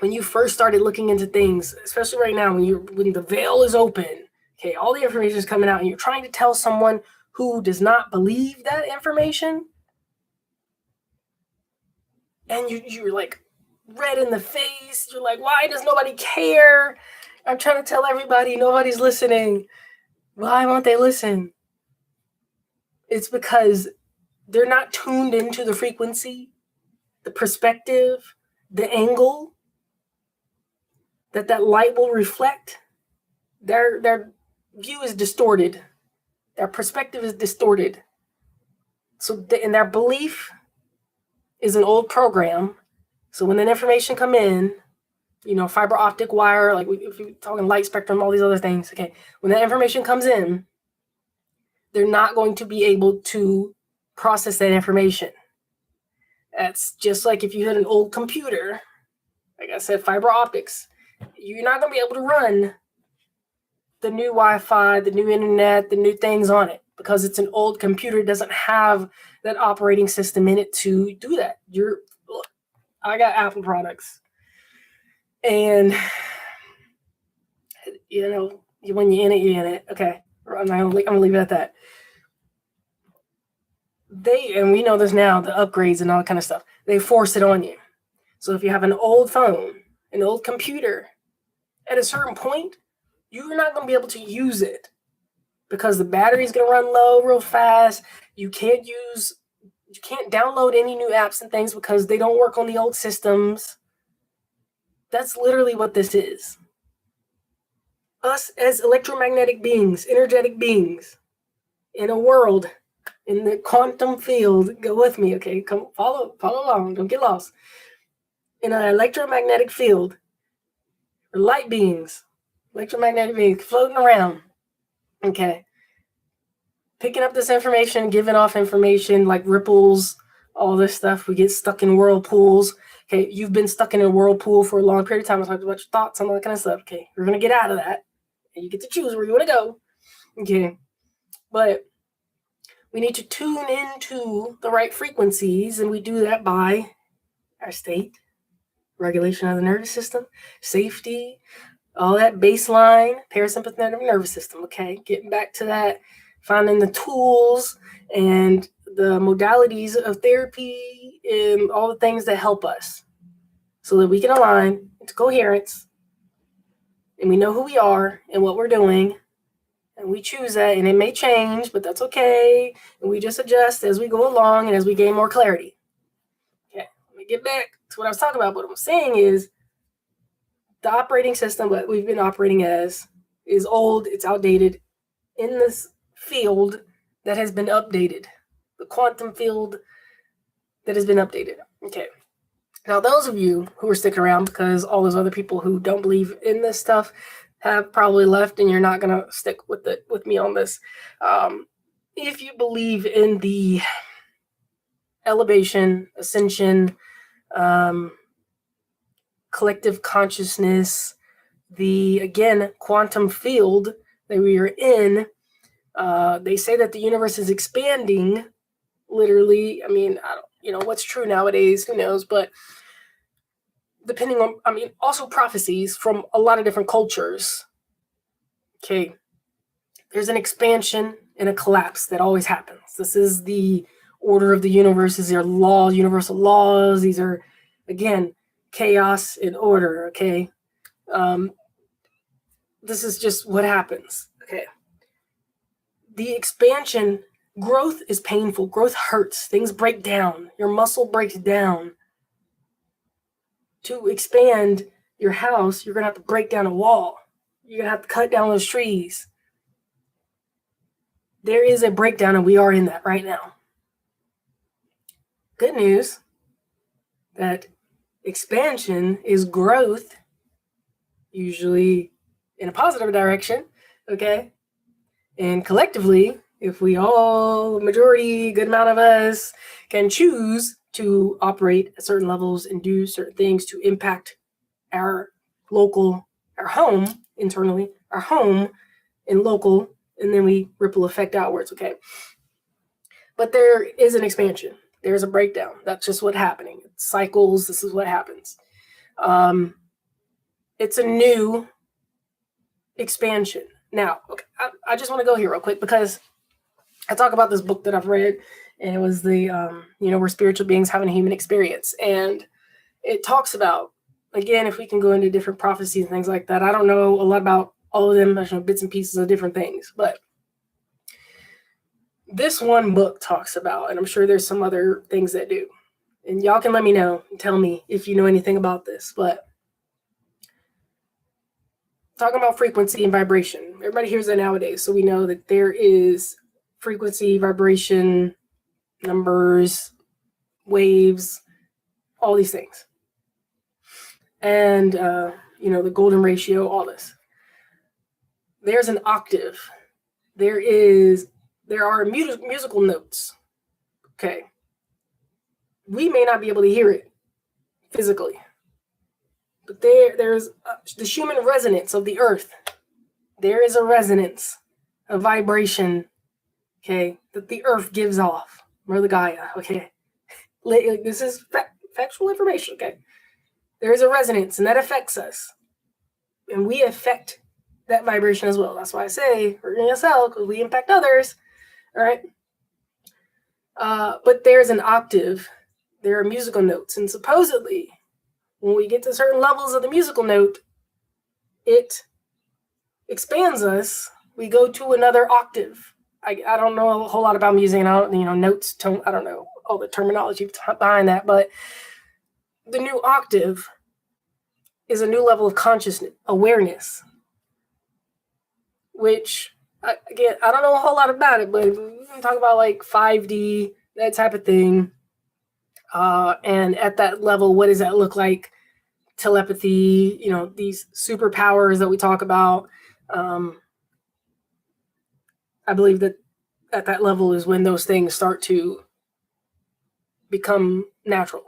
S1: when you first started looking into things, especially right now, when the veil is open, okay, all the information is coming out, and you're trying to tell someone who does not believe that information, and you're like red in the face. You're like, why does nobody care? I'm trying to tell everybody, nobody's listening. Why won't they listen? It's because they're not tuned into the frequency, the perspective, the angle that light will reflect. They're view is distorted. Their perspective is distorted. So, and their belief is an old program. So when that information come in, fiber optic wire, like if you're talking light spectrum, all these other things, okay, when that information comes in, they're not going to be able to process that information. That's just like if you had an old computer, like I said, fiber optics, you're not going to be able to run the new Wi-Fi, the new internet, the new things on it, because it's an old computer. It doesn't have that operating system in it to do that. I got Apple products, and when you're in it. Okay, I'm gonna leave it at that. And we know this now, the upgrades and all that kind of stuff, they force it on you. So if you have an old phone, an old computer, at a certain point, you're not going to be able to use it because the battery's going to run low real fast. You can't download any new apps and things because they don't work on the old systems. That's literally what this is. Us as electromagnetic beings, energetic beings, in a world, in the quantum field, go with me, okay? Come follow along, don't get lost. In an electromagnetic field, light beings, electromagnetic beings floating around, okay? Picking up this information, giving off information like ripples, all this stuff. We get stuck in whirlpools. Okay, you've been stuck in a whirlpool for a long period of time. I talked about your thoughts and all that kind of stuff. Okay, you're going to get out of that. And you get to choose where you want to go. Okay, but we need to tune into the right frequencies, and we do that by our state, regulation of the nervous system, safety, all that baseline, parasympathetic nervous system. Okay, getting back to that, finding the tools and the modalities of therapy and all the things that help us so that we can align into coherence and we know who we are and what we're doing. And we choose that, and it may change, but that's okay. And we just adjust as we go along and as we gain more clarity. Okay, let me get back to what I was talking about. What I'm saying is the operating system that we've been operating as is old, it's outdated in this field that has been updated, the quantum field that has been updated. Okay. Now, those of you who are sticking around, because all those other people who don't believe in this stuff have probably left, and you're not going to stick with me on this. If you believe in the elevation, ascension, collective consciousness, the, again, quantum field that we are in, they say that the universe is expanding, literally. I mean, what's true nowadays, who knows, but depending on, also prophecies from a lot of different cultures. Okay, there's an expansion and a collapse that always happens. This is the order of the universe. These are universal laws. These are, again, chaos and order, okay? This is just what happens, okay? The expansion, growth is painful. Growth hurts. Things break down. Your muscle breaks down. To expand your house, you're going to have to break down a wall. You're going to have to cut down those trees. There is a breakdown, and we are in that right now. Good news, that expansion is growth, usually in a positive direction, okay? And collectively, if we all, majority, good amount of us, can choose to operate at certain levels and do certain things to impact our home, internally, our home and local, and then we ripple effect outwards, okay? But there is an expansion. There's a breakdown. That's just what's happening. It's cycles. This is what happens. It's a new expansion. Now, okay, I just want to go here real quick because I talk about this book that I've read, and it was we're spiritual beings having a human experience. And it talks about, again, if we can go into different prophecies and things like that. I don't know a lot about all of them. I know bits and pieces of different things. But this one book talks about, and I'm sure there's some other things that do. And y'all can let me know and tell me if you know anything about this. But talking about frequency and vibration. Everybody hears that nowadays. So we know that there is frequency, vibration, numbers, waves, all these things. And, the golden ratio, all this. There's an octave. There are musical notes. Okay. We may not be able to hear it physically, but there's the human resonance of the earth. There is a resonance, a vibration, okay, that the earth gives off. Mother Gaia, okay. This is factual information, okay. There is a resonance, and that affects us, and we affect that vibration as well. That's why I say we're in a cell, because we impact others. All right. But there's an octave. There are musical notes, and supposedly, when we get to certain levels of the musical note, it expands us. We go to another octave. I don't know a whole lot about music, and I don't, notes, tone. I don't know all the terminology behind that, but the new octave is a new level of consciousness, awareness, which, again, I don't know a whole lot about it, but we can talk about like 5D, that type of thing. And at that level, what does that look like? Telepathy, these superpowers that we talk about. I believe that at that level is when those things start to become natural,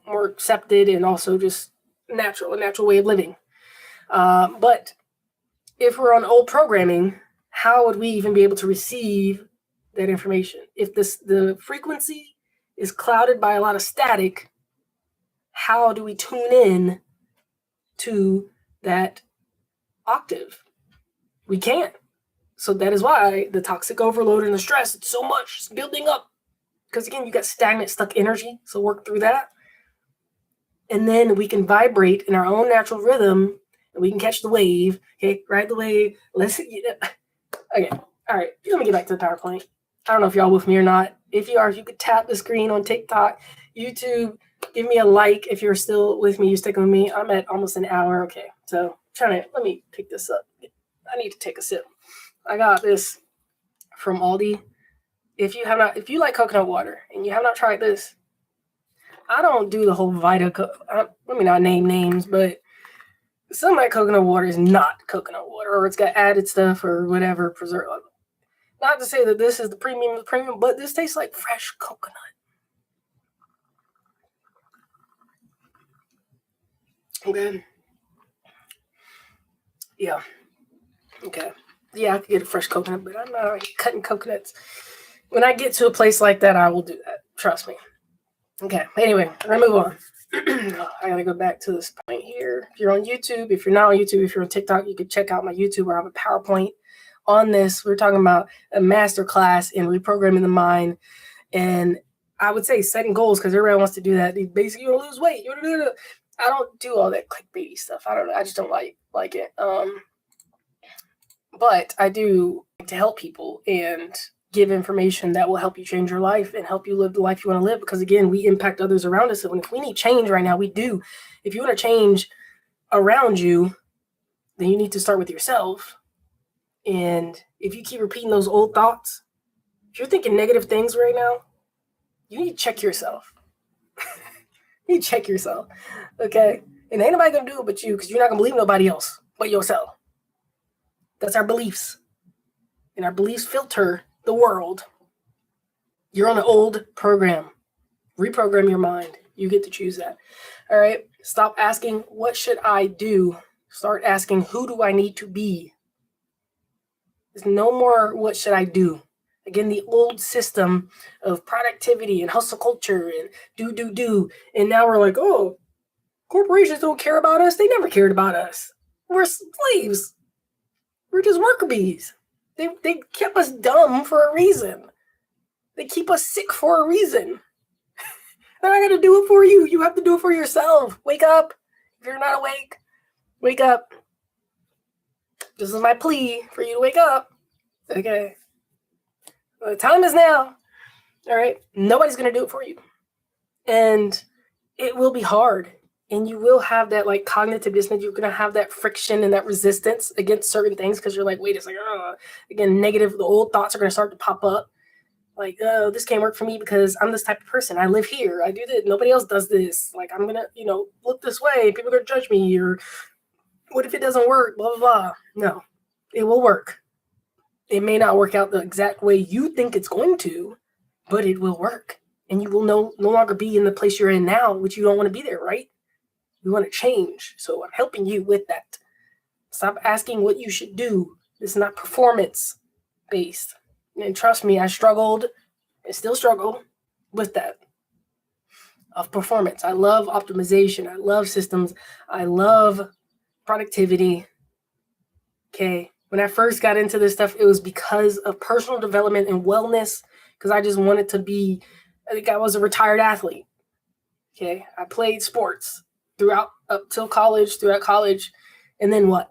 S1: more accepted, and also just a natural way of living. But if we're on old programming, how would we even be able to receive that information? If the frequency is clouded by a lot of static, how do we tune in to that octave? We can't. So that is why the toxic overload and the stress, it's so much, it's building up. Because again, you got stagnant, stuck energy. So work through that. And then we can vibrate in our own natural rhythm, and we can catch the wave. Okay, ride the wave. Okay, all right. Let me get back to the PowerPoint. I don't know if y'all with me or not. If you are, if you could tap the screen on TikTok, YouTube, give me a like if you're still with me. You sticking with me. I'm at almost an hour. Okay, so let me pick this up. I need to take a sip. I got this from Aldi. If you like coconut water and you have not tried this, I don't do the whole Vita. Let me not name names, but some of that coconut water is not coconut water, or it's got added stuff or whatever preservative. Not to say that this is the premium, but this tastes like fresh coconut. Okay. Yeah. Okay. Yeah, I could get a fresh coconut, but I'm not cutting coconuts. When I get to a place like that, I will do that. Trust me. Okay. Anyway, we're going to move on. I got to go back to this point here. If you're on YouTube, if you're not on YouTube, if you're on TikTok, you can check out my YouTube where I have a PowerPoint on this. We're talking about a master class in reprogramming the mind. And I would say setting goals, because everybody wants to do that. Basically, you want to lose weight. I don't do all that clickbaity stuff. I don't know. I just don't like it. But I do like to help people and give information that will help you change your life and help you live the life you want to live. Because again, we impact others around us. And if we need change right now, we do. If you want to change around you, then you need to start with yourself. And if you keep repeating those old thoughts, if you're thinking negative things right now, you need to check yourself. You need to check yourself. Okay? And ain't nobody going to do it but you, because you're not going to believe nobody else but yourself. That's our beliefs. And our beliefs filter the world. You're on an old program. Reprogram your mind. You get to choose that. All right? Stop asking, what should I do? Start asking, who do I need to be? There's no more, what should I do? Again, the old system of productivity and hustle culture and do. And now we're like, oh, corporations don't care about us. They never cared about us. We're slaves. We're just worker bees. They kept us dumb for a reason. They keep us sick for a reason. They're not going to do it for you. You have to do it for yourself. Wake up. If you're not awake, wake up. This is my plea for you to wake up. Okay. The time is now. All right. Nobody's going to do it for you. And it will be hard. And you will have that like cognitive dissonance. You're going to have that friction and that resistance against certain things because you're like, wait, it's like, again, negative, the old thoughts are going to start to pop up. Like, oh, this can't work for me because I'm this type of person. I live here. I do this. Nobody else does this. Like, I'm going to, look this way. People are going to judge me. Or what if it doesn't work? Blah, blah, blah. No, it will work. It may not work out the exact way you think it's going to, but it will work. And you will no longer be in the place you're in now, which you don't want to be there, right? You want to change. So I'm helping you with that. Stop asking what you should do. It's not performance-based. And trust me, I struggled and still struggle with that of performance. I love optimization. I love systems. I love productivity. Okay. When I first got into this stuff, it was because of personal development and wellness, because I just wanted to be, I think I was a retired athlete. Okay. I played sports throughout college. And then what?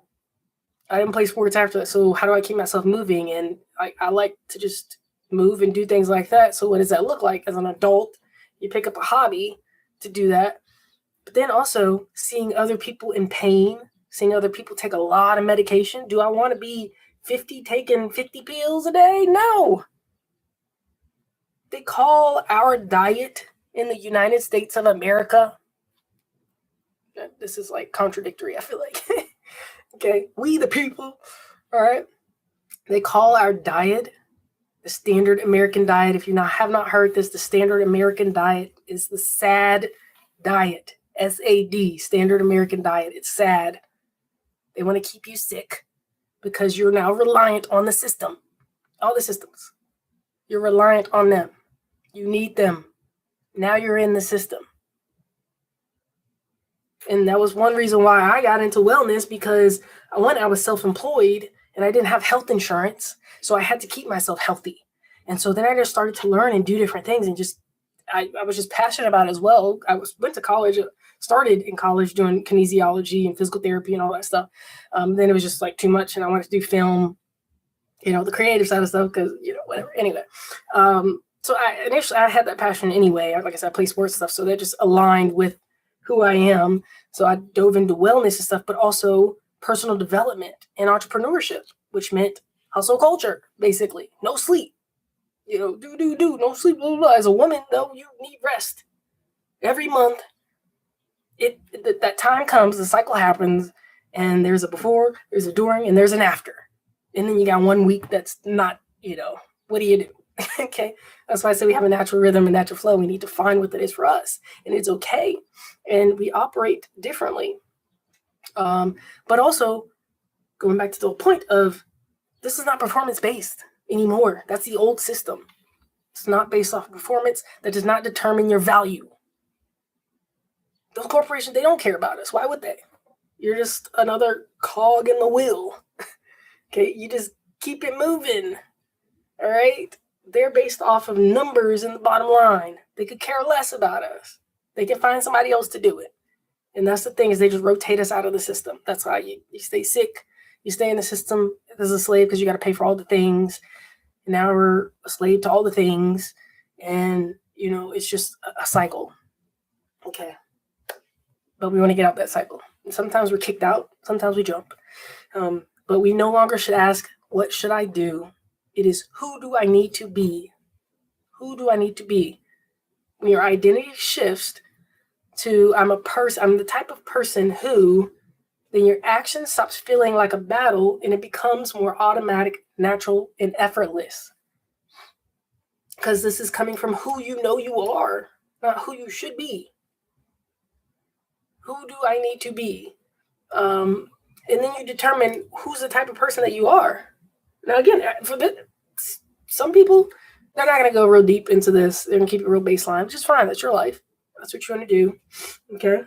S1: I didn't play sports after that. So how do I keep myself moving? And I like to just move and do things like that. So what does that look like as an adult? You pick up a hobby to do that. But then also seeing other people in pain, seeing other people take a lot of medication. Do I want to be 50 taking 50 pills a day? No. They call our diet in the United States of America. This is like contradictory, I feel like. Okay, we the people, all right? They call our diet the standard American diet. If you have not heard this, the standard American diet is the SAD diet. SAD, standard American diet. It's sad. They want to keep you sick because you're now reliant on the system. All the systems. You're reliant on them. You need them. Now you're in the system. And that was one reason why I got into wellness, because I was self-employed and I didn't have health insurance. So I had to keep myself healthy. And so then I just started to learn and do different things, and I was just passionate about it as well. Went to college, started in college doing kinesiology and physical therapy and all that stuff. Then it was just like too much, and I wanted to do film, the creative side of stuff, because, whatever. Anyway, so I had that passion anyway. Like I said, I play sports stuff, so that just aligned with who I am. So I dove into wellness and stuff, but also personal development and entrepreneurship, which meant hustle culture, basically. No sleep. No sleep, blah, blah, blah. As a woman, though, you need rest. Every month, that time comes, the cycle happens, and there's a before, there's a during, and there's an after. And then you got 1 week that's not, what do you do? Okay, that's why I say we have a natural rhythm and natural flow. We need to find what that is for us, and it's okay. And we operate differently. But also, going back to the whole point of, this is not performance-based anymore. That's the old system. It's not based off of performance. That does not determine your value. Those corporations, they don't care about us. Why would they? You're just another cog in the wheel. Okay, you just keep it moving. All right? They're based off of numbers in the bottom line. They could care less about us. They can find somebody else to do it. And that's the thing, is they just rotate us out of the system. That's why you stay sick. You stay in the system as a slave because you got to pay for all the things. And now we're a slave to all the things. And, it's just a cycle. Okay. But we want to get out that cycle. And sometimes we're kicked out. Sometimes we jump. But we no longer should ask, what should I do? It is, who do I need to be? Who do I need to be? When your identity shifts to, I'm the type of person who, then your action stops feeling like a battle and it becomes more automatic, natural, and effortless. Because this is coming from who you know you are, not who you should be. Who do I need to be? And then you determine who's the type of person that you are. Now, again, some people, they're not going to go real deep into this. They're going to keep it real baseline, which is fine. That's your life. That's what you want to do. Okay?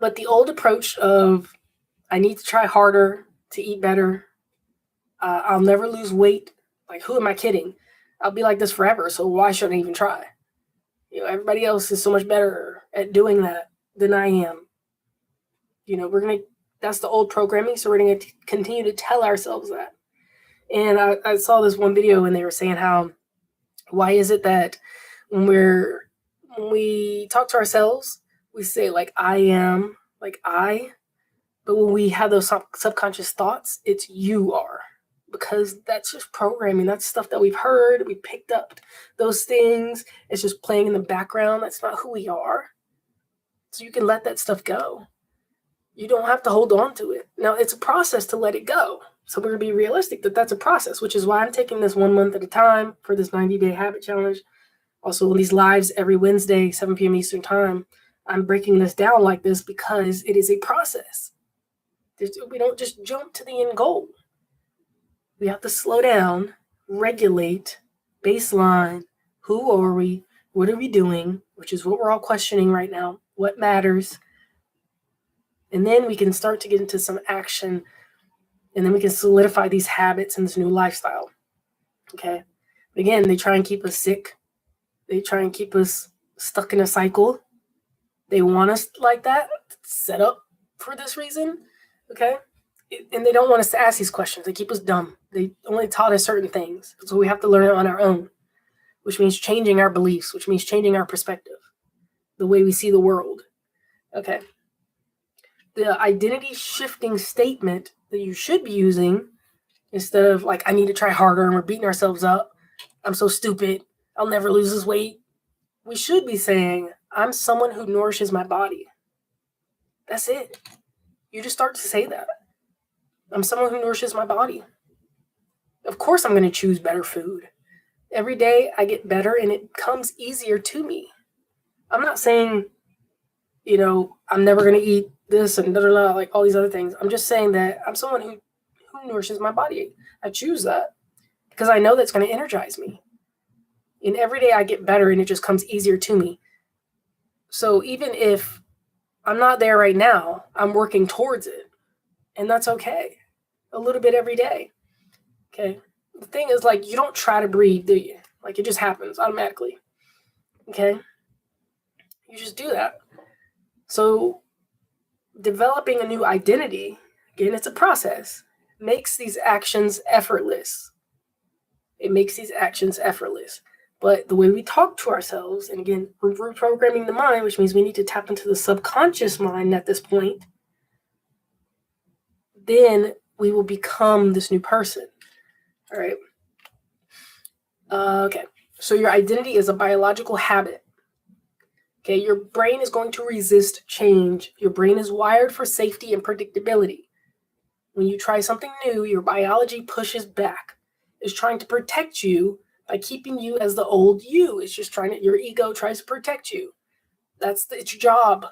S1: But the old approach of, I need to try harder to eat better. I'll never lose weight. Like, who am I kidding? I'll be like this forever, so why should I even try? Everybody else is so much better at doing that than I am. That's the old programming, so we're going to continue to tell ourselves that. And I saw this one video and they were saying why is it that when we talk to ourselves, we say like I am, like I, but when we have those subconscious thoughts, it's you are. Because that's just programming. That's stuff that we've heard. We picked up those things. It's just playing in the background. That's not who we are. So you can let that stuff go. You don't have to hold on to it. Now, it's a process to let it go. So we're going to be realistic that that's a process, which is why I'm taking this 1 month at a time for this 90-day habit challenge. Also, these lives every Wednesday, 7 p.m. Eastern time, I'm breaking this down like this because it is a process. We don't just jump to the end goal. We have to slow down, regulate, baseline. Who are we? What are we doing? Which is what we're all questioning right now. What matters? And then we can start to get into some action. And then we can solidify these habits and this new lifestyle. Okay? Again, they try and keep us sick. They try and keep us stuck in a cycle. They want us like that, set up for this reason. Okay? And they don't want us to ask these questions. They keep us dumb. They only taught us certain things. So we have to learn it on our own, which means changing our beliefs, which means changing our perspective, the way we see the world. Okay. The identity shifting statement that you should be using instead of like, I need to try harder and we're beating ourselves up. I'm so stupid. I'll never lose this weight. We should be saying, I'm someone who nourishes my body. That's it. You just start to say that. I'm someone who nourishes my body. Of course, I'm going to choose better food. Every day I get better and it comes easier to me. I'm not saying, I'm never going to eat this and like all these other things. I'm just saying that I'm someone who nourishes my body. I choose that because I know that's going to energize me. And every day I get better and it just comes easier to me. So even if I'm not there right now, I'm working towards it. And that's okay. A little bit every day. Okay. The thing is, like, you don't try to breathe, do you? Like, it just happens automatically. Okay. You just do that. So developing a new identity, again, it's a process, makes these actions effortless. It makes these actions effortless. But the way we talk to ourselves, and again, we're reprogramming the mind, which means we need to tap into the subconscious mind at this point, then we will become this new person. All right. Okay. So your identity is a biological habit. Okay. Your brain is going to resist change. Your brain is wired for safety and predictability. When you try something new, your biology pushes back. It's trying to protect you by keeping you as the old you. It's just your ego tries to protect you. That's its job.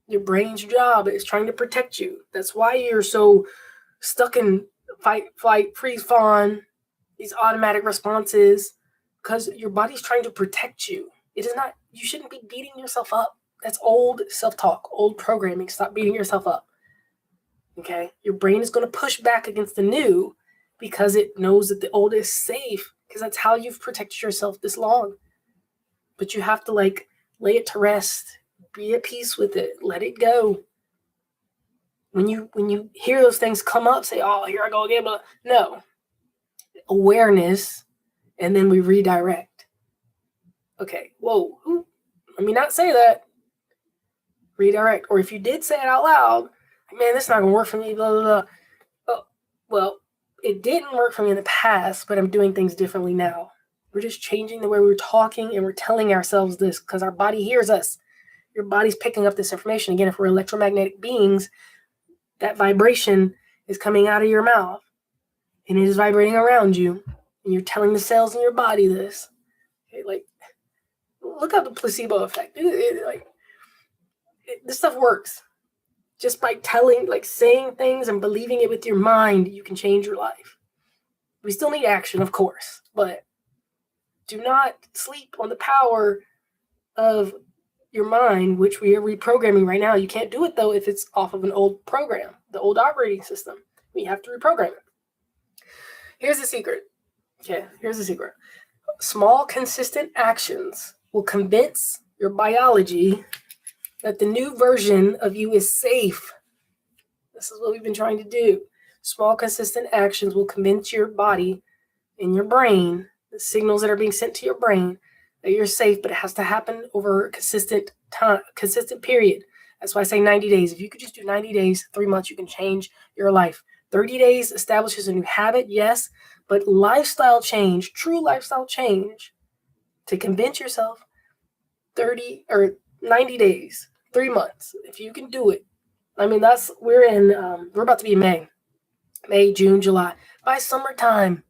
S1: Your brain's job is trying to protect you. That's why you're so stuck in fight, flight, freeze, fawn, these automatic responses, because your body's trying to protect you. It is not, you shouldn't be beating yourself up. That's old self-talk, old programming. Stop beating yourself up. Okay? Your brain is going to push back against the new because it knows that the old is safe, because that's how you've protected yourself this long. But you have to lay it to rest. Be at peace with it. Let it go. When you hear those things come up, say, oh, here I go again. But no. Awareness, and then we redirect. Okay, whoa. Let me not say that. Redirect. Or if you did say it out loud, man, this is not going to work for me, blah, blah, blah. Oh, well, it didn't work for me in the past, but I'm doing things differently now. We're just changing the way we're talking, and we're telling ourselves this because our body hears us. Your body's picking up this information. Again, if we're electromagnetic beings, that vibration is coming out of your mouth, and it is vibrating around you, and you're telling the cells in your body this. Okay, look at the placebo effect. This stuff works. Just by saying things and believing it with your mind, you can change your life. We still need action, of course, but do not sleep on the power of your mind, which we are reprogramming right now. You can't do it, though, if it's off of an old program, the old operating system. We have to reprogram it. Here's the secret. Okay, here's the secret. Small, consistent actions will convince your biology that the new version of you is safe. This is what we've been trying to do. Small, consistent actions will convince your body and your brain, the signals that are being sent to your brain, that you're safe, but it has to happen over a consistent time, consistent period. That's why I say 90 days. If you could just do 90 days, 3 months, you can change your life. 30 days establishes a new habit, yes, but lifestyle change, true lifestyle change, to convince yourself, 30 or 90 days, 3 months. If you can do it, I mean, we're about to be in May, June, July. By summertime,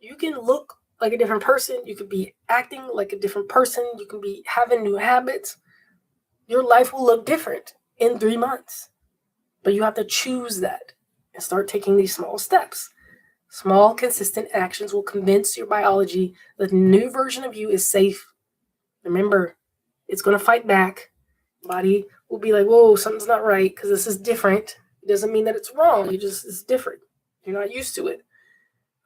S1: you can look like a different person. You could be acting like a different person. You can be having new habits. Your life will look different in 3 months. But you have to choose that and start taking these small steps. Small, consistent actions will convince your biology that the new version of you is safe. Remember, it's going to fight back. Body will be like, whoa, something's not right because this is different. It doesn't mean that it's wrong. It's different. You're not used to it.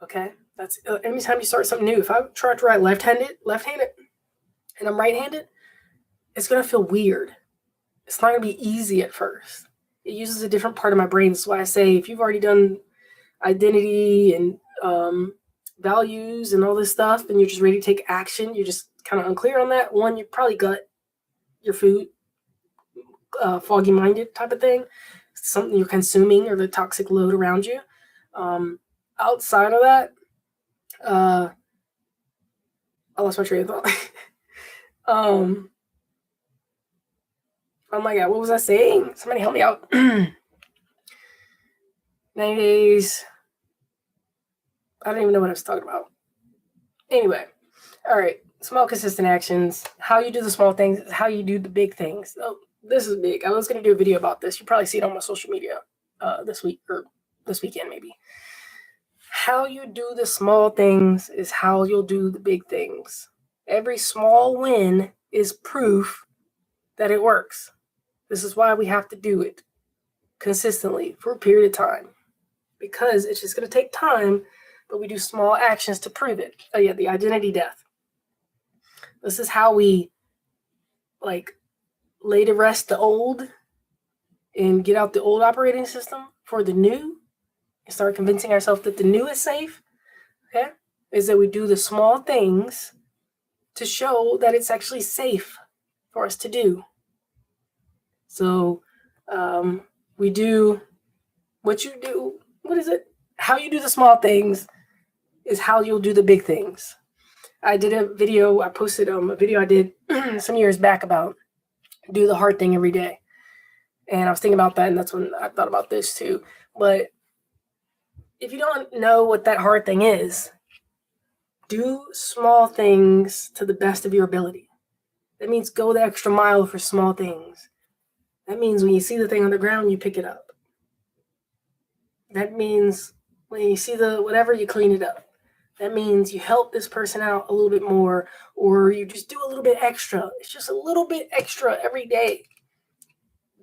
S1: Okay? That's anytime you start something new. If I try to write left-handed, and I'm right-handed, it's going to feel weird. It's not going to be easy at first. It uses a different part of my brain. That's why I say if you've already done identity and values and all this stuff and you're just ready to take action, you're just kind of unclear on that. One, you probably got your food, foggy-minded type of thing, something you're consuming or the toxic load around you. Outside of that, I lost my train of thought. Oh my God, what was I saying? Somebody help me out. 90 days. I don't even know what I was talking about. Anyway, all right. Small, consistent actions. How you do the small things is how you do the big things. Oh, this is big. I was going to do a video about this. You probably see it on my social media this week or this weekend maybe. How you do the small things is how you'll do the big things. Every small win is proof that it works. This is why we have to do it consistently for a period of time. Because it's just going to take time, but we do small actions to prove it. Oh yeah, the identity death. This is how we lay to rest the old and get out the old operating system for the new and start convincing ourselves that the new is safe. Okay? Is that we do the small things to show that it's actually safe for us to do. So we do what you do. What is it? How you do the small things is how you'll do the big things. I did a video. I posted a video I did some years back about do the hard thing every day. And I was thinking about that, and that's when I thought about this too. But if you don't know what that hard thing is, do small things to the best of your ability. That means go the extra mile for small things. That means when you see the thing on the ground, you pick it up. That means when you see the whatever, you clean it up. That means you help this person out a little bit more, or you just do a little bit extra. It's just a little bit extra every day.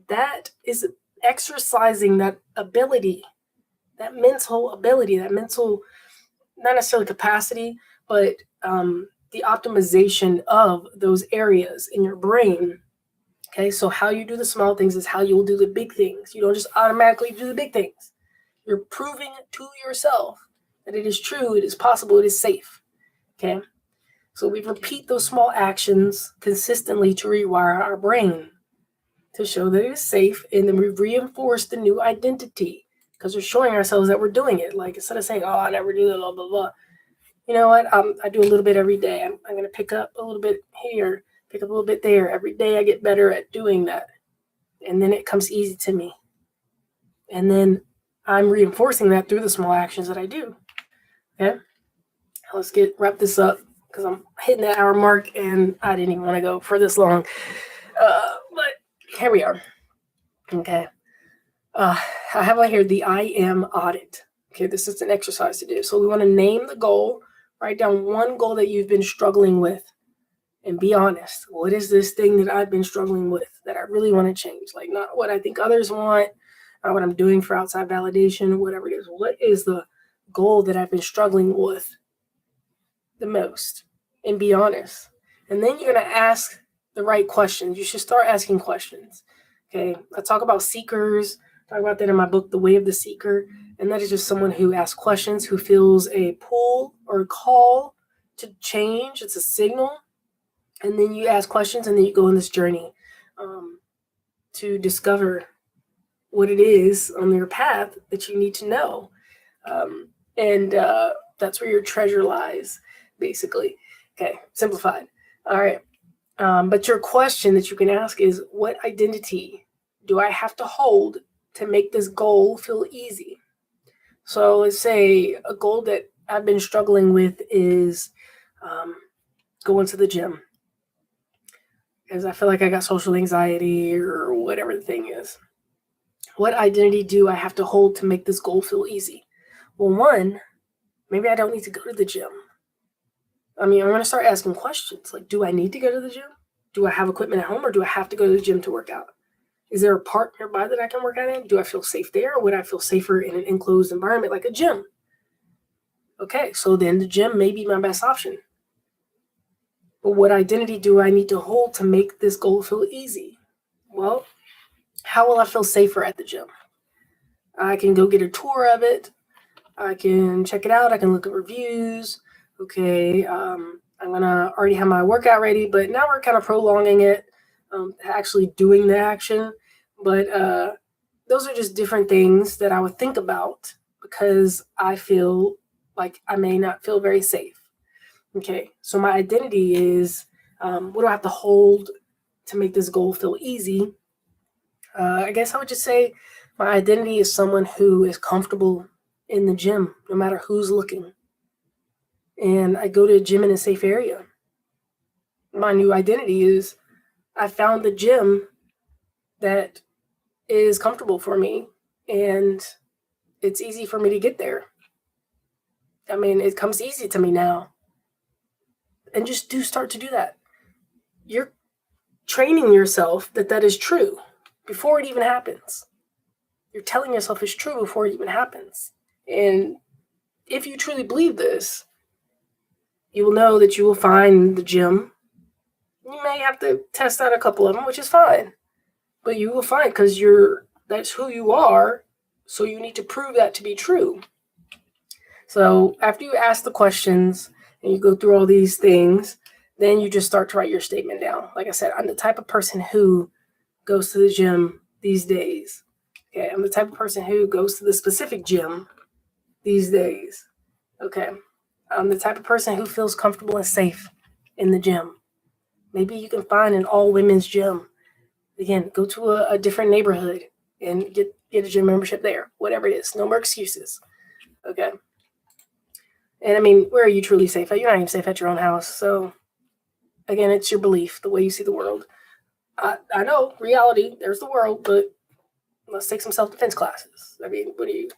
S1: That is exercising that ability, that mental ability, that mental, not necessarily capacity, but the optimization of those areas in your brain. Okay, so how you do the small things is how you'll do the big things. You don't just automatically do the big things. You're proving to yourself that it is true, it is possible, it is safe. Okay, so we repeat those small actions consistently to rewire our brain to show that it is safe, and then we reinforce the new identity because we're showing ourselves that we're doing it. Like instead of saying, "Oh, I never do that," blah blah blah. You know what? I do a little bit every day. I'm going to pick up a little bit here, pick up a little bit there. Every day I get better at doing that. And then it comes easy to me. And then I'm reinforcing that through the small actions that I do. Okay? Let's wrap this up because I'm hitting that hour mark and I didn't even want to go for this long. But here we are. Okay. I have on here the I am audit. Okay, this is an exercise to do. So we want to name the goal. Write down one goal that you've been struggling with and be honest. What is this thing that I've been struggling with that I really want to change? Like not what I think others want, not what I'm doing for outside validation, whatever it is. What is the goal that I've been struggling with the most? And be honest. And then you're going to ask the right questions. You should start asking questions. Okay, I talk about seekers. I talk about that in my book, The Way of the Seeker. And that is just someone who asks questions, who feels a pull or a call to change. It's a signal. And then you ask questions, and then you go on this journey to discover what it is on your path that you need to know. And that's where your treasure lies, basically. Okay, simplified. All right. But your question that you can ask is, what identity do I have to hold to make this goal feel easy? So let's say a goal that I've been struggling with is going to the gym, because I feel like I got social anxiety or whatever the thing is. What identity do I have to hold to make this goal feel easy? Well, one, maybe I don't need to go to the gym. I mean, I'm going to start asking questions like, do I need to go to the gym? Do I have equipment at home, or do I have to go to the gym to work out? Is there a park nearby that I can work out in? Do I feel safe there, or would I feel safer in an enclosed environment like a gym? Okay, so then the gym may be my best option. But what identity do I need to hold to make this goal feel easy? Well, how will I feel safer at the gym? I can go get a tour of it. I can check it out. I can look at reviews. Okay, I'm going to already have my workout ready, but now we're kind of prolonging it, actually doing the action. But those are just different things that I would think about because I feel like I may not feel very safe. Okay, so my identity is, what do I have to hold to make this goal feel easy? I guess I would just say my identity is someone who is comfortable in the gym, no matter who's looking. And I go to a gym in a safe area. My new identity is I found the gym that is comfortable for me, and it's easy for me to get there. I mean, it comes easy to me now. And just start to do that. You're training yourself that is true before it even happens. You're telling yourself it's true before it even happens. And if you truly believe this, you will know that you will find the gym. You may have to test out a couple of them, which is fine. But you will find, because that's who you are, so you need to prove that to be true. So after you ask the questions and you go through all these things, then you just start to write your statement down. Like I said, I'm the type of person who goes to the gym these days. Okay, I'm the type of person who goes to the specific gym these days. Okay, I'm the type of person who feels comfortable and safe in the gym. Maybe you can find an all-women's gym. Again, go to a different neighborhood and get a gym membership there. Whatever it is, no more excuses. Okay. And I mean, where are you truly safe at? You're not even safe at your own house. So, again, it's your belief, the way you see the world. I know, reality, there's the world, but let's take some self-defense classes. I mean, what do you,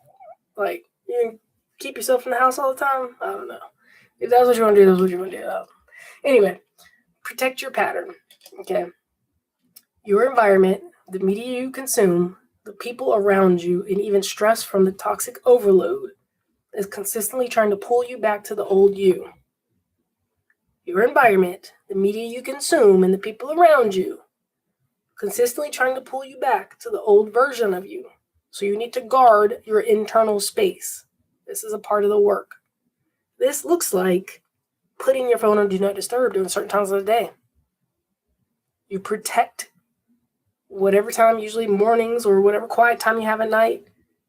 S1: like, you can keep yourself in the house all the time? I don't know. If that's what you want to do, that's what you want to do. Anyway, protect your pattern, okay? Your environment, the media you consume, the people around you, and even stress from the toxic overload is consistently trying to pull you back to the old you. Your environment, the media you consume, and the people around you, consistently trying to pull you back to the old version of you. So you need to guard your internal space. This is a part of the work. This looks like putting your phone on Do Not Disturb during certain times of the day. You protect whatever time, usually mornings or whatever quiet time you have at night.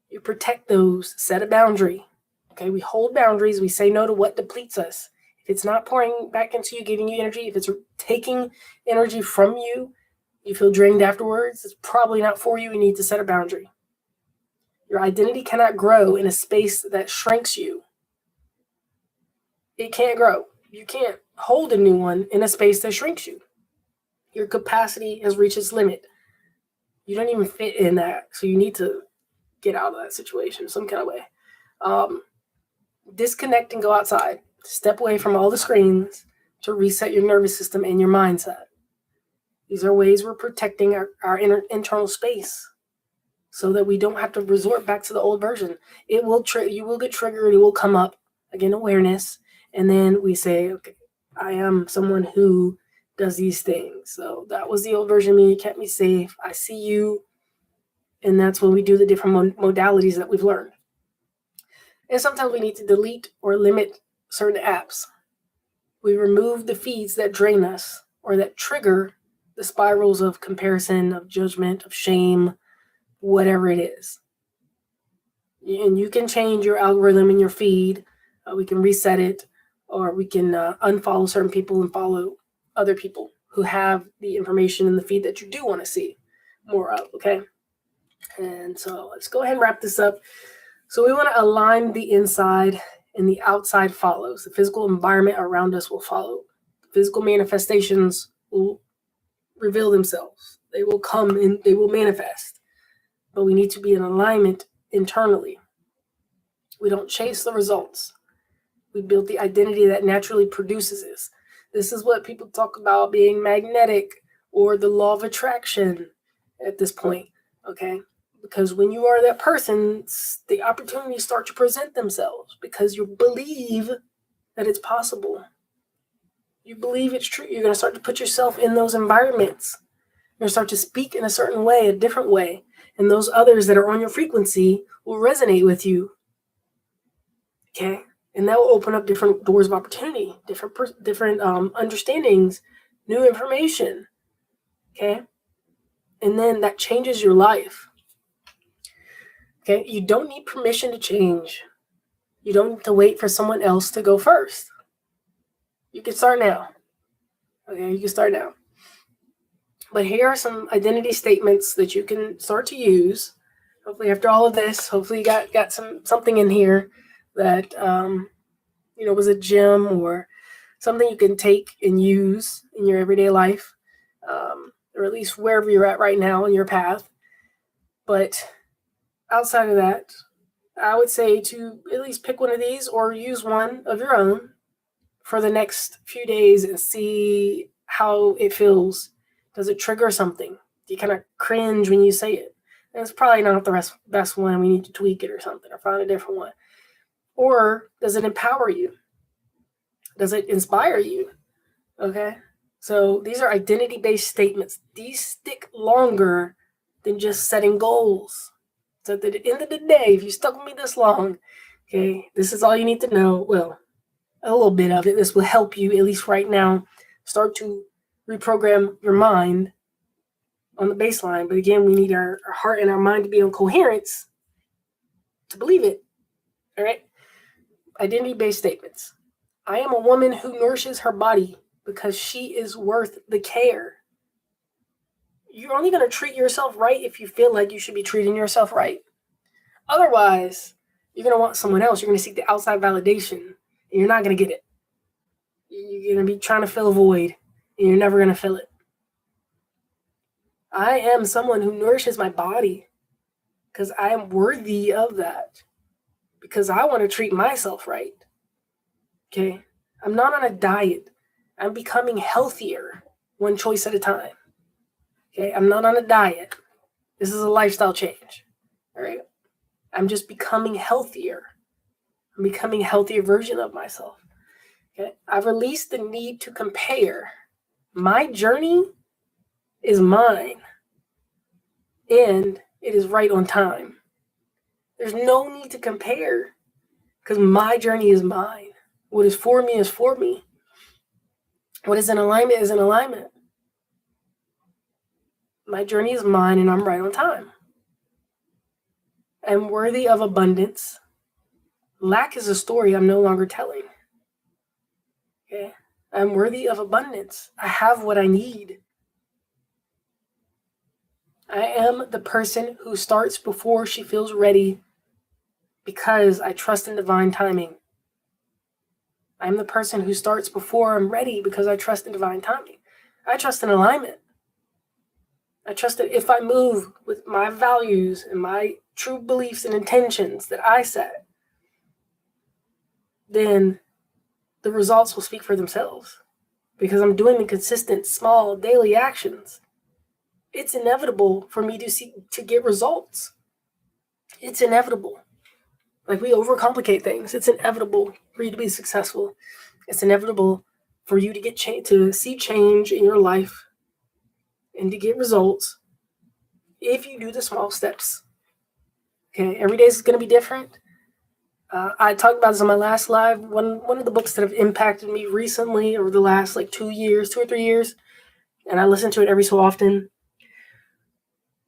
S1: You protect those, set a boundary. Okay, we hold boundaries. We say no to what depletes us. If it's not pouring back into you, giving you energy, if it's taking energy from you, you feel drained afterwards, it's probably not for you. You need to set a boundary. Your identity cannot grow in a space that shrinks you. It can't grow. You can't hold a new one in a space that shrinks you. Your capacity has reached its limit. You don't even fit in that. So you need to get out of that situation some kind of way. Disconnect and go outside. Step away from all the screens to reset your nervous system and your mindset. These are ways we're protecting our internal space so that we don't have to resort back to the old version. You will get triggered. It will come up. Again, awareness. And then we say, okay, I am someone who does these things. So that was the old version of me. It kept me safe. I see you. And that's when we do the different modalities that we've learned. And sometimes we need to delete or limit certain apps. We remove the feeds that drain us. or that trigger the spirals of comparison, of judgment, of shame, whatever it is. And you can change your algorithm in your feed. We can reset it, or we can unfollow certain people and follow other people who have the information in the feed that you do want to see more of, okay? And so let's go ahead and wrap this up. So we want to align the inside and the outside follows. The physical environment around us will follow. Physical manifestations will reveal themselves. They will come and they will manifest. But we need to be in alignment internally. We don't chase the results. We build the identity that naturally produces this. This is what people talk about being magnetic or the law of attraction at this point, okay? Because when you are that person, the opportunities start to present themselves because you believe that it's possible. You believe it's true. You're going to start to put yourself in those environments. You're going to start to speak in a certain way, a different way. And those others that are on your frequency will resonate with you. Okay? And that will open up different doors of opportunity, different understandings, new information. Okay? And then that changes your life. Okay? You don't need permission to change. You don't need to wait for someone else to go first. You can start now. Okay? You can start now. But here are some identity statements that you can start to use. Hopefully after all of this, hopefully you got something in here that was a gem or something you can take and use in your everyday life, or at least wherever you're at right now in your path. But outside of that, I would say to at least pick one of these or use one of your own for the next few days and see how it feels. Does it trigger something? Do you kind of cringe when you say it? And it's probably not the best one. We need to tweak it or something or find a different one. Or does it empower you? Does it inspire you? Okay? So these are identity-based statements. These stick longer than just setting goals. So at the end of the day, if you stuck with me this long, okay, this is all you need to know. Well, a little bit of it. This will help you, at least right now, start to reprogram your mind on the baseline. But again, we need our heart and our mind to be in coherence to believe it. All right? Identity-based statements. I am a woman who nourishes her body because she is worth the care. You're only going to treat yourself right if you feel like you should be treating yourself right. Otherwise, you're going to want someone else. You're going to seek the outside validation, and you're not going to get it. You're going to be trying to fill a void, and you're never going to fill it. I am someone who nourishes my body because I am worthy of that. Because I want to treat myself right. Okay? I'm not on a diet. I'm becoming healthier one choice at a time. Okay? I'm not on a diet. This is a lifestyle change. All right? I'm just becoming healthier. I'm becoming a healthier version of myself. Okay? I've released the need to compare. My journey is mine. And it is right on time. There's no need to compare because my journey is mine. What is for me is for me. What is in alignment is in alignment. My journey is mine and I'm right on time. I'm worthy of abundance. Lack is a story I'm no longer telling. Okay? I'm worthy of abundance. I have what I need. I am the person who starts before she feels ready because I trust in divine timing. I'm the person who starts before I'm ready because I trust in divine timing. I trust in alignment. I trust that if I move with my values and my true beliefs and intentions that I set, then the results will speak for themselves because I'm doing the consistent, small, daily actions. It's inevitable for me to get results. It's inevitable. Like we overcomplicate things. It's inevitable for you to be successful. It's inevitable for you to get to see change in your life and to get results if you do the small steps. Okay, every day is going to be different. I talked about this on my last live. One of the books that have impacted me recently over the last 2 or 3 years and I listen to it every so often,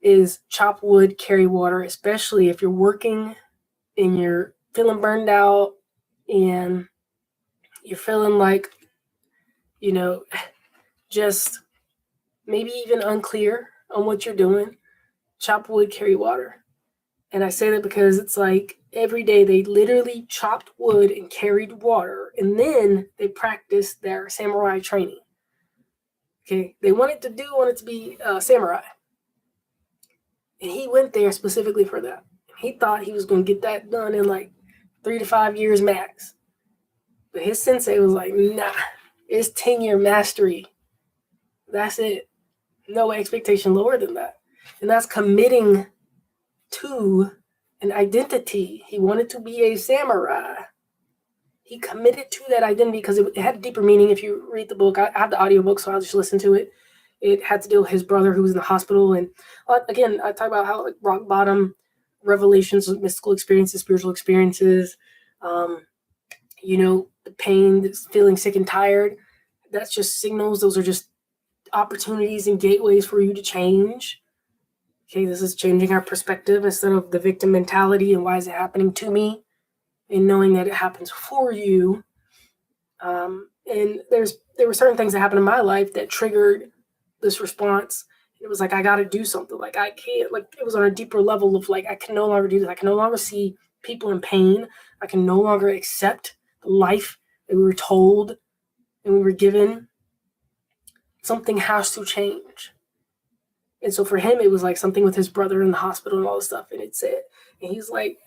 S1: is chop wood, carry water, especially if you're working and you're feeling burned out and you're feeling like, just maybe even unclear on what you're doing. Chop wood, carry water. And I say that because it's like every day they literally chopped wood and carried water, and then they practiced their samurai training. Okay, they wanted to be a samurai. And he went there specifically for that. He thought he was going to get that done in like 3 to 5 years max. But his sensei was like, nah, it's 10-year mastery. That's it. No expectation lower than that. And that's committing to an identity. He wanted to be a samurai. He committed to that identity because it had a deeper meaning. If you read the book, I have the audiobook, so I'll just listen to it. It had to deal with his brother who was in the hospital. And again, I talk about how like rock bottom revelations, mystical experiences, spiritual experiences, the pain, feeling sick and tired. That's just signals. Those are just opportunities and gateways for you to change. Okay, this is changing our perspective instead of the victim mentality and why is it happening to me, and knowing that it happens for you. And there were certain things that happened in my life that triggered this response. It was like, I got to do something. Like, I can't, like, it was on a deeper level of like, I can no longer do this. I can no longer see people in pain. I can no longer accept the life that we were told and we were given. Something has to change. And so for him, it was like something with his brother in the hospital and all this stuff. And and he's like,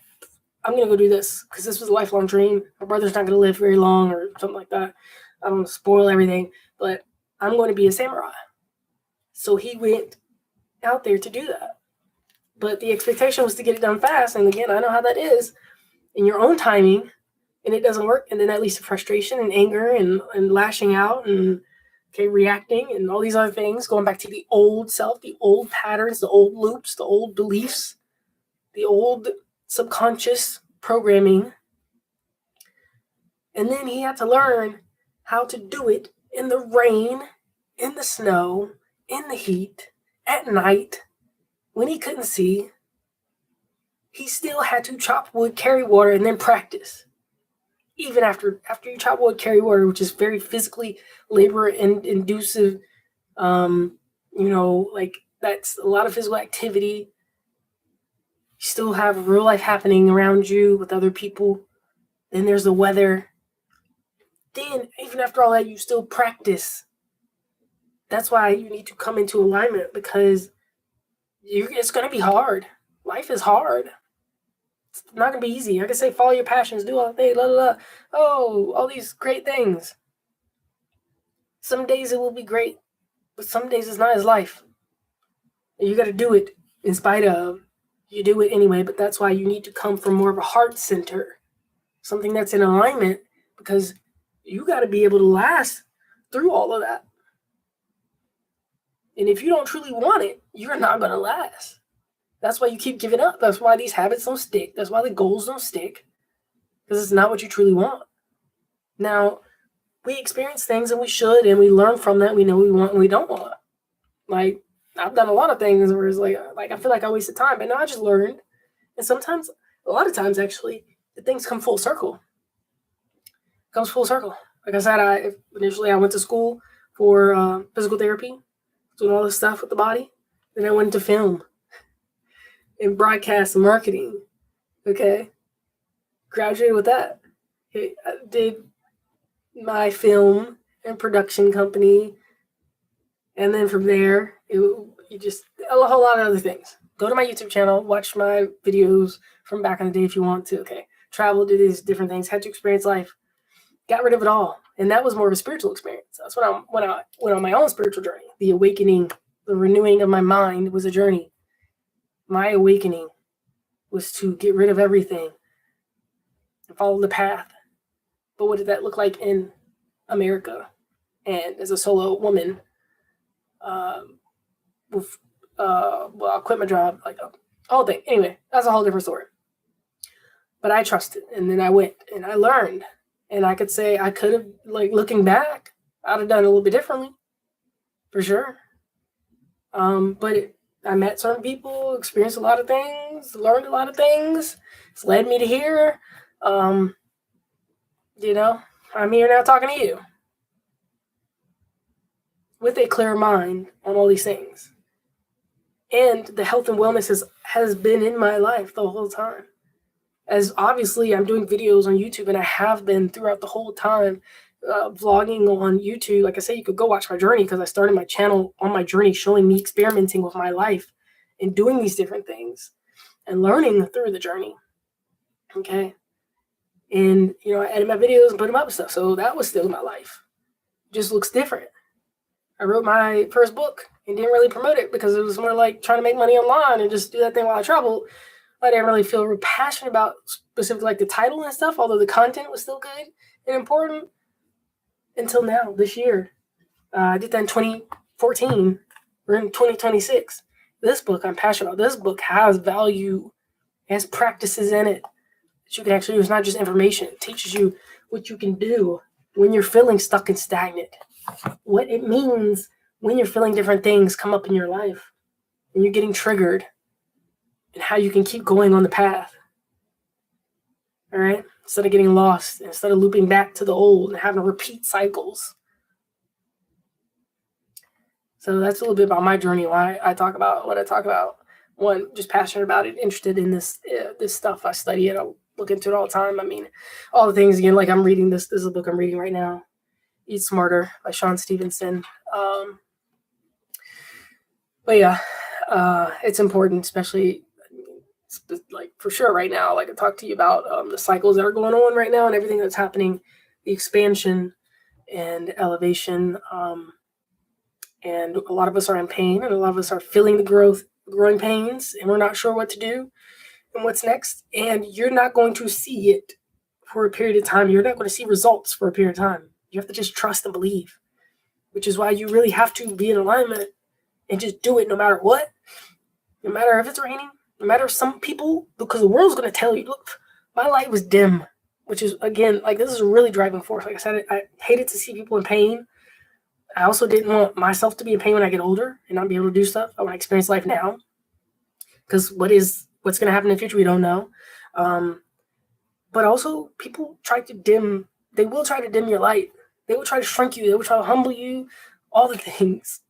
S1: I'm going to go do this because this was a lifelong dream. My brother's not going to live very long or something like that. I don't want to spoil everything, but I'm going to be a samurai. So he went out there to do that. But the expectation was to get it done fast. And again, I know how that is in your own timing, and it doesn't work. And then that leads to frustration and anger and lashing out and reacting and all these other things, going back to the old self, the old patterns, the old loops, the old beliefs, the old subconscious programming. And then he had to learn how to do it in the rain, in the snow, in the heat, at night, when he couldn't see. He still had to chop wood, carry water, and then practice. Even after you chop wood, carry water, which is very physically labor and inducive, like that's a lot of physical activity. You still have real life happening around you with other people. Then there's the weather. Then, even after all that, you still practice. That's why you need to come into alignment, because it's going to be hard. Life is hard. It's not going to be easy. I can say follow your passions, do all the things, all these great things. Some days it will be great, but some days it's not his life. And you got to do it in spite of. You do it anyway, but that's why you need to come from more of a heart center, something that's in alignment, because you got to be able to last through all of that. And if you don't truly want it, you're not going to last. That's why you keep giving up. That's why these habits don't stick. That's why the goals don't stick, because it's not what you truly want. Now, we experience things and we should, and we learn from that. We know what we want and we don't want. Like, I've done a lot of things where it's like I feel like I wasted time, but no, I just learned. And sometimes, a lot of times actually, the things come full circle. It comes full circle. Like I said, initially I went to school for physical therapy, doing all this stuff with the body. Then I went to film and broadcast and marketing. Okay. Graduated with that. I did my film and production company. And then from there, you just a whole lot of other things. Go to my YouTube channel, watch my videos from back in the day if you want to. Okay. Travel, do these different things, had to experience life. Got rid of it all. And that was more of a spiritual experience. That's when I went on my own spiritual journey. The awakening, the renewing of my mind was a journey. My awakening was to get rid of everything and follow the path. But what did that look like in America? And as a solo woman, I quit my job, like a whole thing. Anyway, that's a whole different story. But I trusted, and then I went and I learned. And I could say I could have, like, looking back, I'd have done it a little bit differently, for sure. But I met certain people, experienced a lot of things, learned a lot of things. It's led me to here. Um, I'm here now talking to you with a clear mind on all these things. And the health and wellness has been in my life the whole time. As obviously I'm doing videos on YouTube, and I have been throughout the whole time, vlogging on YouTube. Like I say, you could go watch my journey, because I started my channel on my journey, showing me experimenting with my life and doing these different things and learning through the journey. Okay. And, I edit my videos and put them up and stuff. So that was still my life. Just looks different. I wrote my first book and didn't really promote it, because it was more like trying to make money online and just do that thing while I traveled. I didn't really feel real passionate about specifically like the title and stuff, although the content was still good and important until now, this year. I did that in 2014. We're in 2026. This book I'm passionate about. This book has value, it has practices in it that you can actually use, not just information. It teaches you what you can do when you're feeling stuck and stagnant, what it means when you're feeling different things come up in your life, and you're getting triggered, and how you can keep going on the path. All right? Instead of getting lost, instead of looping back to the old and having to repeat cycles. So that's a little bit about my journey, why I talk about what I talk about. One, just passionate about it, interested in this stuff. I study it. I look into it all the time. I mean, all the things, again, like I'm reading this. This is a book I'm reading right now, Eat Smarter by Sean Stevenson. But yeah, it's important, especially like for sure right now, like I talked to you about the cycles that are going on right now and everything that's happening, the expansion and elevation. And a lot of us are in pain, and a lot of us are feeling the growing pains, and we're not sure what to do and what's next. And you're not going to see it for a period of time. You're not going to see results for a period of time. You have to just trust and believe, which is why you really have to be in alignment and just do it no matter what, no matter if it's raining, no matter some people, because the world's going to tell you, look, my light was dim, which is, again, like this is a really driving force. Like I said, I hated to see people in pain. I also didn't want myself to be in pain when I get older and not be able to do stuff. I want to experience life now, because what's going to happen in the future, we don't know. But also, people they will try to dim your light. They will try to shrink you. They will try to humble you, all the things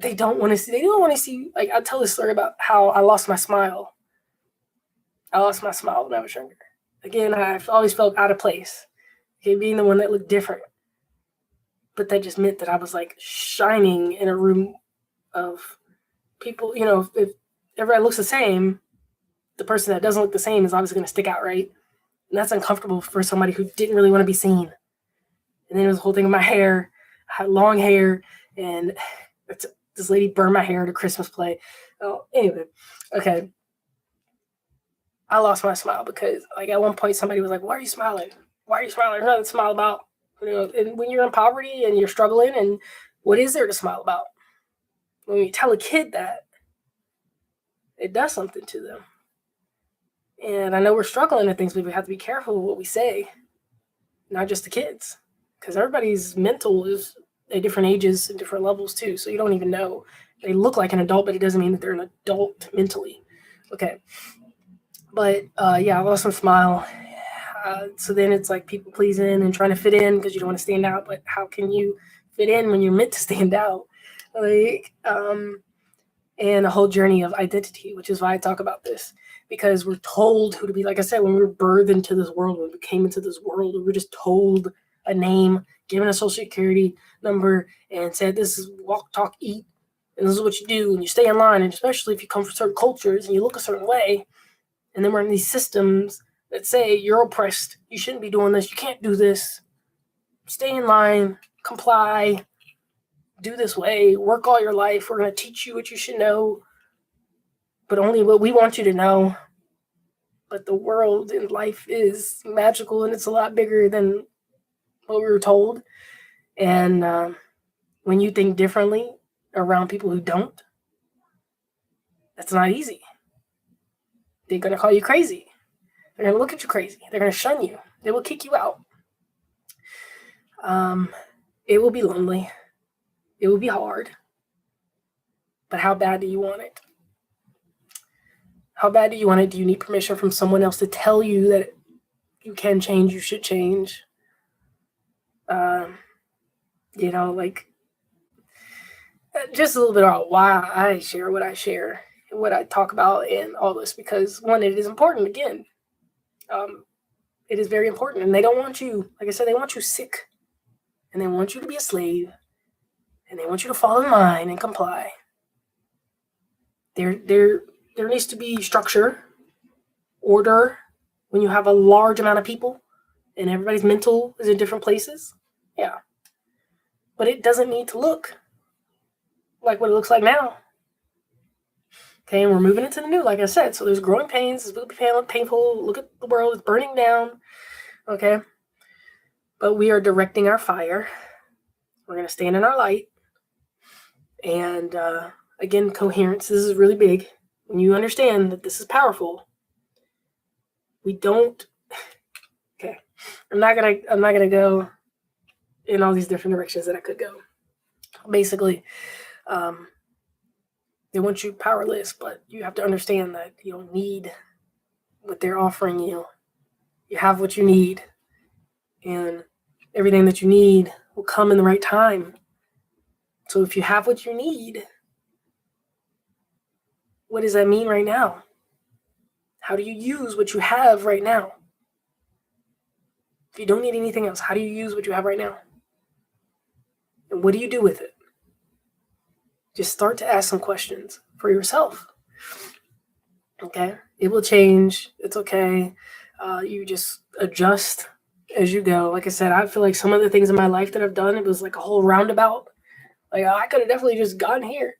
S1: they don't want to see. They don't want to see, like, I tell this story about how I lost my smile. I lost my smile when I was younger. Again, I've always felt out of place, okay, being the one that looked different. But that just meant that I was like shining in a room of people. If everybody looks the same, the person that doesn't look the same is obviously going to stick out, right? And that's uncomfortable for somebody who didn't really want to be seen. And then there was the whole thing with my hair. I had long hair, and this lady burned my hair at a Christmas play. Oh, anyway, okay. I lost my smile because, like, at one point somebody was like, "Why are you smiling? Why are you smiling? There's nothing to smile about." And when you're in poverty and you're struggling, and what is there to smile about? When you tell a kid that, it does something to them. And I know we're struggling at things, but we have to be careful with what we say, not just the kids, because everybody's mental is at different ages and different levels too. So you don't even know. They look like an adult, but it doesn't mean that they're an adult mentally. Okay. But yeah, I lost my smile. So then it's like people pleasing and trying to fit in because you don't want to stand out. But how can you fit in when you're meant to stand out? And a whole journey of identity, which is why I talk about this, because we're told who to be. Like I said, when we were birthed into this world, when we came into this world, we were just told a name, given a social security number, and said, this is walk, talk, eat, and this is what you do, and you stay in line. And especially if you come from certain cultures and you look a certain way, and then we're in these systems that say you're oppressed, you shouldn't be doing this, you can't do this, stay in line, comply, do this way, work all your life, we're going to teach you what you should know, but only what we want you to know. But the world and life is magical, and it's a lot bigger than what we were told. And when you think differently around people who don't, that's not easy. They're going to call you crazy. They're going to look at you crazy. They're going to shun you. They will kick you out. It will be lonely. It will be hard. But how bad do you want it? How bad do you want it? Do you need permission from someone else to tell you that you can change, you should change? Just a little bit about why I share, what I talk about, and all this, because one, it is important. Again, it is very important, and they don't want you. Like I said, they want you sick, and they want you to be a slave, and they want you to fall in line and comply. There needs to be structure, order. When you have a large amount of people, and everybody's mental is in different places, yeah. But it doesn't need to look like what it looks like now. Okay, and we're moving into the new, like I said. So there's growing pains. It's going to be painful. Look at the world. It's burning down. Okay. But we are directing our fire. We're going to stand in our light. And again, coherence. This is really big. When you understand that this is powerful, we don't. Okay. I'm not gonna go in all these different directions that I could go. Basically, they want you powerless, but you have to understand that you don't need what they're offering you. You have what you need, and everything that you need will come in the right time. So if you have what you need, what does that mean right now? How do you use what you have right now? If you don't need anything else, how do you use what you have right now? And what do you do with it? Just start to ask some questions for yourself. Okay? It will change. It's okay. You just adjust as you go. Like I said, I feel like some of the things in my life that I've done, it was like a whole roundabout. Like, I could have definitely just gotten here.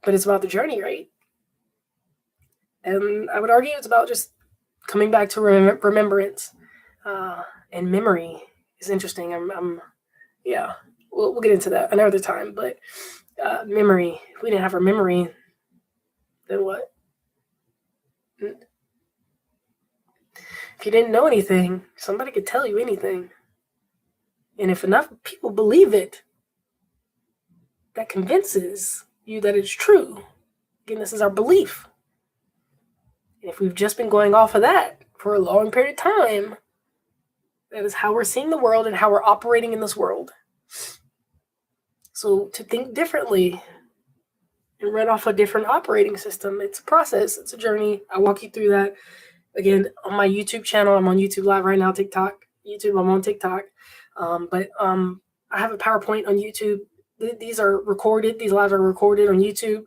S1: But it's about the journey, right? And I would argue it's about just coming back to remembrance. And memory is interesting. Yeah, we'll get into that another time. But memory, if we didn't have our memory, then what? If you didn't know anything, somebody could tell you anything. And if enough people believe it, that convinces you that it's true. Again, this is our belief. And if we've just been going off of that for a long period of time, that is how we're seeing the world and how we're operating in this world. So to think differently and run off a different operating system, it's a process. It's a journey. I walk you through that. Again, on my YouTube channel, I'm on YouTube Live right now, TikTok. I'm on TikTok. But I have a PowerPoint on YouTube. These are recorded. These lives are recorded on YouTube.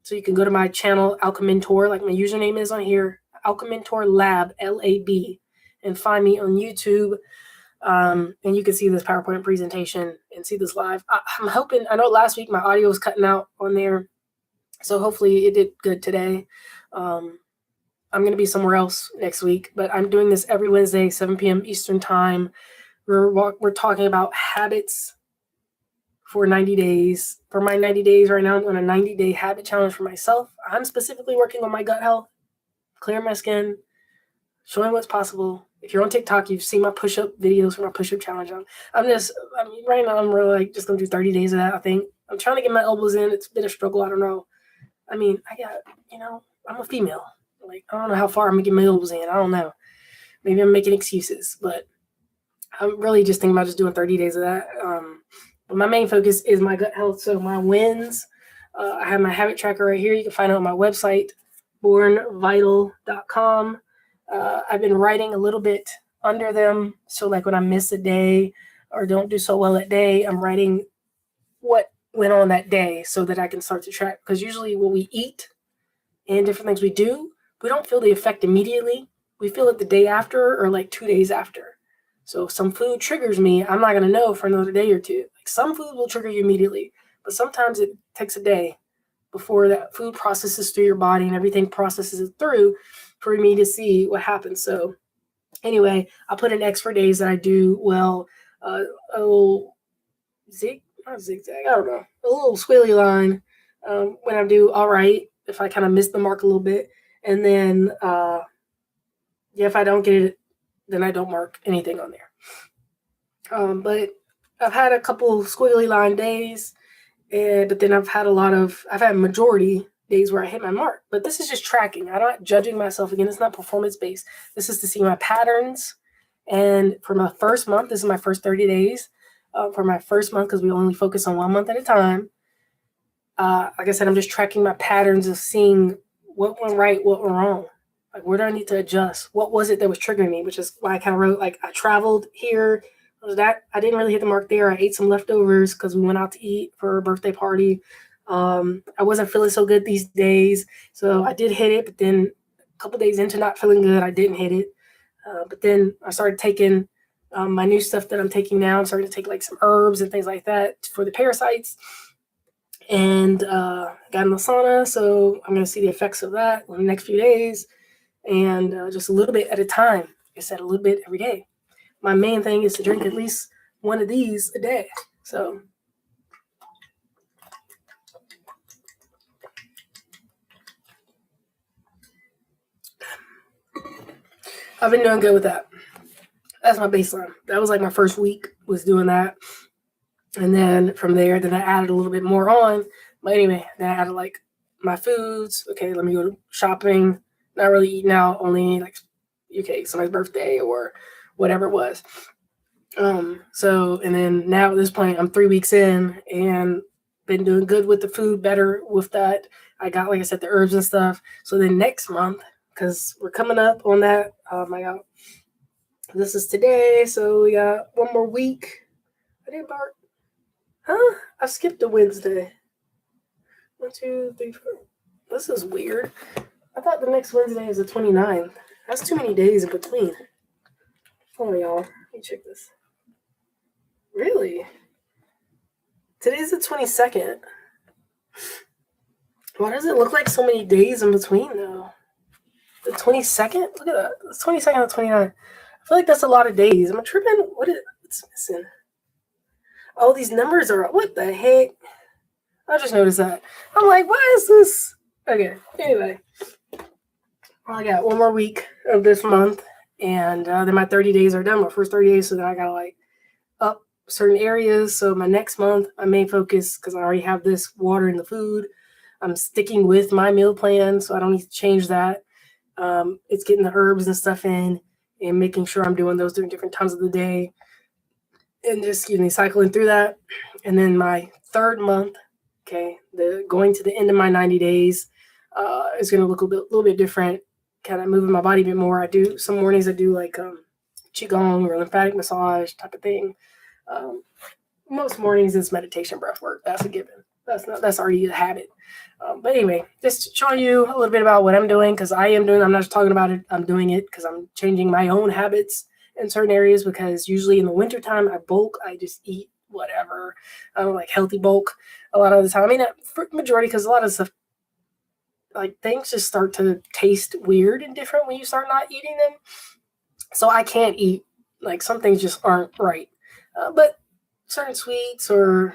S1: So you can go to my channel, Alchamentor, like my username is on here, Alchamentor Lab, Lab, and find me on YouTube. And you can see this PowerPoint presentation and see this live. I'm hoping, I know last week my audio was cutting out on there, so hopefully it did good today. I'm going to be somewhere else next week, but I'm doing this every Wednesday, 7 p.m. Eastern time. We're talking about habits for 90 days. For my 90 days right now, I'm on a 90-day habit challenge for myself. I'm specifically working on my gut health, clearing my skin, showing what's possible. If you're on TikTok, you've seen my push-up videos for my push-up challenge. Right now, I'm really just going to do 30 days of that, I think. I'm trying to get my elbows in. It's been a struggle. I don't know. I'm a female. Like, I don't know how far I'm going to get my elbows in. I don't know. Maybe I'm making excuses, but I'm really just thinking about just doing 30 days of that. But my main focus is my gut health. So my wins, I have my habit tracker right here. You can find it on my website, bornvital.com. I've been writing a little bit under them. So like when I miss a day or don't do so well that day, I'm writing what went on that day so that I can start to track. Because usually what we eat and different things we do, we don't feel the effect immediately. We feel it the day after or like 2 days after. So if some food triggers me, I'm not going to know for another day or two. Like some food will trigger you immediately, but sometimes it takes a day before that food processes through your body and everything processes it through for me to see what happens. So anyway, I put in X for days that I do well, a little zigzag, I don't know, a little squiggly line when I do all right, if I kind of miss the mark a little bit. And then, if I don't get it, then I don't mark anything on there. But I've had a couple squiggly line days, But then I've had majority days where I hit my mark. But this is just tracking. I'm not judging myself. Again, it's not performance based. This is to see my patterns. And for my first month, this is my first 30 days. For my first month, because we only focus on 1 month at a time. Like I said, I'm just tracking my patterns of seeing what went right, what went wrong. Like, where do I need to adjust? What was it that was triggering me? Which is why I kind of wrote, like, I traveled here. That I didn't really hit the mark there. I ate some leftovers because we went out to eat for a birthday party. I wasn't feeling so good these days, so I did hit it. But then a couple days into not feeling good, I didn't hit it. But then I started taking my new stuff that I'm taking now. I'm starting to take like some herbs and things like that for the parasites. And got in the sauna, so I'm going to see the effects of that in the next few days. And just a little bit at a time. Like I said, a little bit every day. My main thing is to drink at least one of these a day. So I've been doing good with that. That's my baseline. That was like my first week was doing that. And then from there, then I added a little bit more on. But anyway, then I added like my foods. Okay, let me go shopping. Not really eating out, only like, okay, somebody's birthday or whatever it was. So, and then now at this point, I'm 3 weeks in and been doing good with the food, better with that. I got, like I said, the herbs and stuff. So then next month, because we're coming up on that, this is today, so we got one more week. I didn't bark. Huh? I skipped a Wednesday. 1, 2, 3, 4. This is weird. I thought the next Wednesday is the 29th. That's too many days in between. Hold on, y'all. Let me check this. Really? Today's the 22nd. Why does it look like so many days in between, though? The 22nd? Look at that. It's 22nd and 29th. I feel like that's a lot of days. Am I tripping? What's missing? Oh, these numbers are... What the heck? I just noticed that. I'm like, why is this? Okay, anyway. Well, I got one more week of this month, and then my 30 days are done. My first 30 days, so then I got to, like, up certain areas. So my next month, my main focus, because I already have this water in the food, I'm sticking with my meal plan, so I don't need to change that. It's getting the herbs and stuff in and making sure I'm doing those during different times of the day and just, cycling through that. And then my third month, okay, going to the end of my 90 days is going to look a little bit different, kind of moving my body a bit more. Some mornings I do like Qigong or lymphatic massage type of thing. Most mornings it's meditation, breath work. That's a given. That's already a habit. But anyway, just showing you a little bit about what I'm doing, because I'm not just talking about it, I'm doing it because I'm changing my own habits in certain areas, because usually in the wintertime I bulk, I just eat whatever. I don't like healthy bulk a lot of the time. I mean, for majority, because a lot of stuff, like, things just start to taste weird and different when you start not eating them. So I can't eat, like, some things just aren't right. But certain sweets or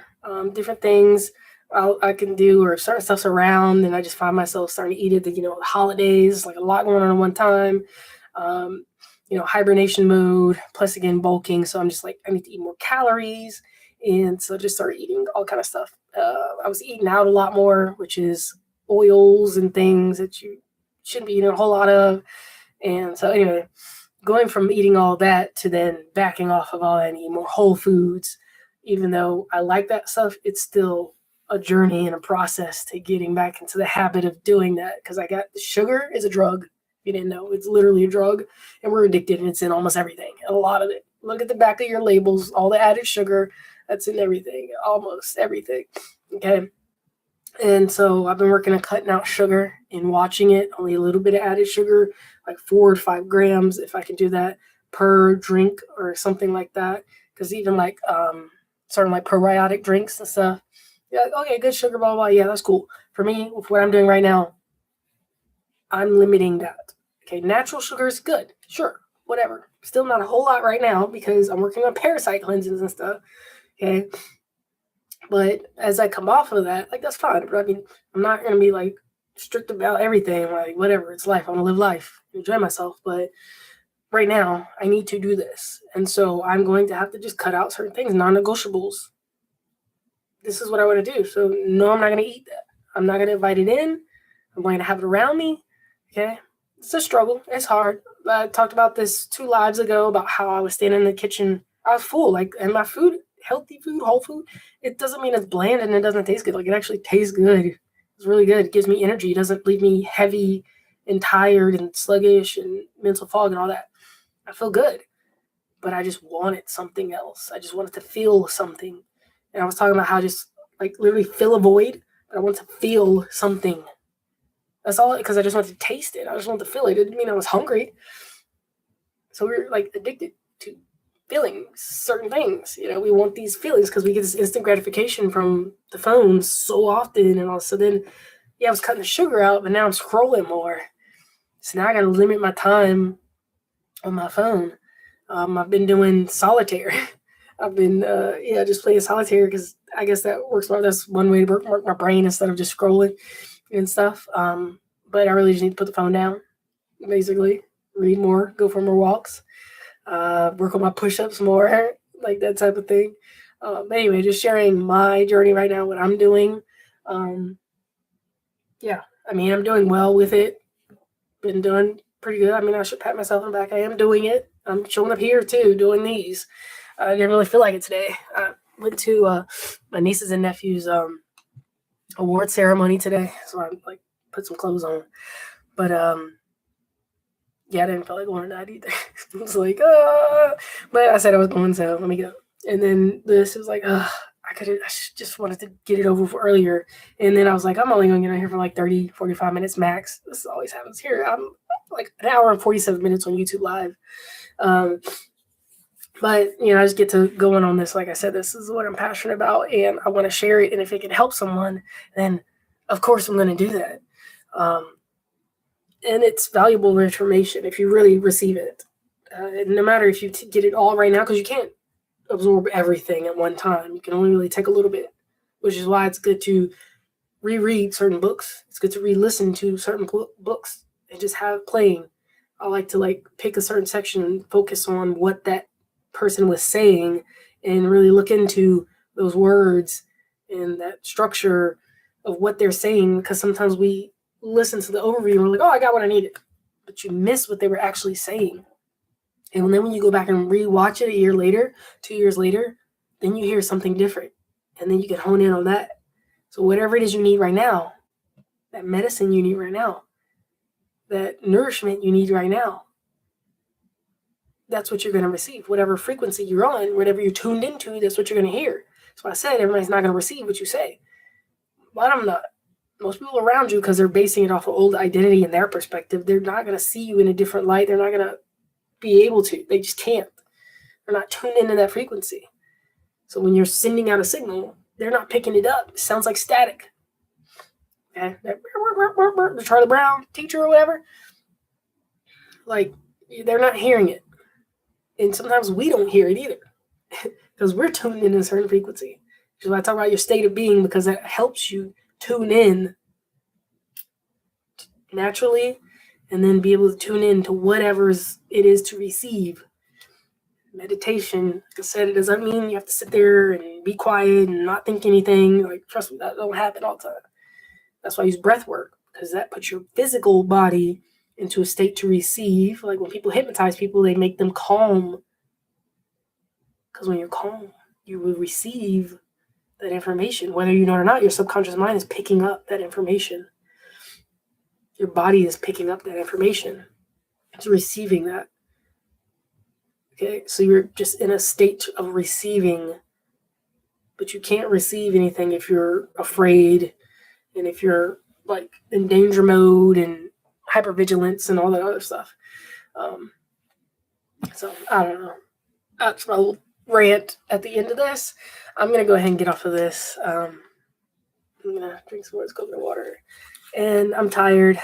S1: different things I can do, or certain stuff's around, and I just find myself starting to eat it. The holidays, like a lot going on at one time. Hibernation mode, plus again bulking. So I'm just like, I need to eat more calories, and so I just started eating all kind of stuff. I was eating out a lot more, which is oils and things that you shouldn't be eating a whole lot of. And so anyway, going from eating all that to then backing off of all that and eating more whole foods. Even though I like that stuff, it's still a journey and a process to getting back into the habit of doing that, because sugar is a drug. If you didn't know, it's literally a drug, and we're addicted, and it's in almost everything. A lot of it. Look at the back of your labels, all the added sugar, that's in everything, almost everything. Okay. And so I've been working on cutting out sugar and watching it, only a little bit of added sugar, like 4 to 5 grams, if I can do that per drink or something like that. Because even like certain like probiotic drinks and stuff, yeah, okay, good sugar, blah, blah, blah. Yeah, that's cool. For me, with what I'm doing right now, I'm limiting that. Okay, natural sugar is good. Sure, whatever. Still not a whole lot right now because I'm working on parasite cleanses and stuff. Okay. But as I come off of that, like, that's fine. But I mean, I'm not going to be like strict about everything. Like, whatever, it's life. I want to live life, enjoy myself. But right now, I need to do this. And so I'm going to have to just cut out certain things, non-negotiables. this is what I want to do. So no, I'm not going to eat that. I'm not going to invite it in. I'm going to have it around me. Okay. It's a struggle. It's hard. I talked about this 2 lives ago about how I was standing in the kitchen. I was full, and my food, healthy food, whole food, it doesn't mean it's bland and it doesn't taste good. Like, it actually tastes good. It's really good. It gives me energy. It doesn't leave me heavy and tired and sluggish and mental fog and all that. I feel good, but I just wanted something else. I just wanted to feel something. And I was talking about how I just literally fill a void, but I want to feel something. That's all, because I just wanted to taste it. I just wanted to feel it. It didn't mean I was hungry. So we're addicted to feeling certain things. We want these feelings because we get this instant gratification from the phone so often. And also then, I was cutting the sugar out, but now I'm scrolling more. So now I got to limit my time on my phone. I've been doing solitaire. I've been, just playing solitaire because I guess that works well. That's one way to work my brain instead of just scrolling and stuff. But I really just need to put the phone down, basically. Read more, go for more walks, work on my push-ups more, like that type of thing. But anyway, just sharing my journey right now, what I'm doing. I'm doing well with it. Been doing pretty good. I should pat myself on the back. I am doing it. I'm showing up here too, doing these. I didn't really feel like it today. I went to my nieces and nephews' award ceremony today, so I put some clothes on. But I didn't feel like going to that either. It was but I said I was going, so let me go. And then this was I just wanted to get it over for earlier. And then I was I'm only going to get on here for 30, 45 minutes max. This always happens here. I'm an hour and 47 minutes on YouTube Live. But, I just get to going on this. Like I said, this is what I'm passionate about, and I want to share it. And if it can help someone, then, of course, I'm going to do that. And it's valuable information if you really receive it. No matter if you get it all right now, because you can't absorb everything at one time. You can only really take a little bit, which is why it's good to reread certain books. It's good to re-listen to certain books and just have playing. I like to pick a certain section and focus on what that person was saying and really look into those words and that structure of what they're saying, because sometimes we listen to the overview and we're like, oh, I got what I needed, but you miss what they were actually saying. And then when you go back and rewatch it a year later, 2 years later, then you hear something different, and then you can hone in on that. So whatever it is you need right now, that medicine you need right now, that nourishment you need right now, that's what you're going to receive. Whatever frequency you're on, whatever you're tuned into, that's what you're going to hear. That's why I said everybody's not going to receive what you say. But I'm not. Most people around you, because they're basing it off of old identity and their perspective, they're not going to see you in a different light. They're not going to be able to. They just can't. They're not tuned into that frequency. So when you're sending out a signal, they're not picking it up. It sounds like static. Okay? The Charlie Brown teacher or whatever. They're not hearing it. And sometimes we don't hear it either, because we're tuned in a certain frequency. Which is why I talk about your state of being, because that helps you tune in naturally and then be able to tune in to whatever it is to receive. Meditation, like I said, it doesn't mean you have to sit there and be quiet and not think anything. Trust me, that don't happen all the time. That's why I use breath work, because that puts your physical body into a state to receive. When people hypnotize people, they make them calm. Because when you're calm, you will receive that information. Whether you know it or not, your subconscious mind is picking up that information. Your body is picking up that information. It's receiving that. Okay, so you're just in a state of receiving. But you can't receive anything if you're afraid and if you're in danger mode and hypervigilance and all that other stuff. So I don't know. That's my little rant at the end of this. I'm going to go ahead and get off of this. I'm going to drink some more coconut water. And I'm tired.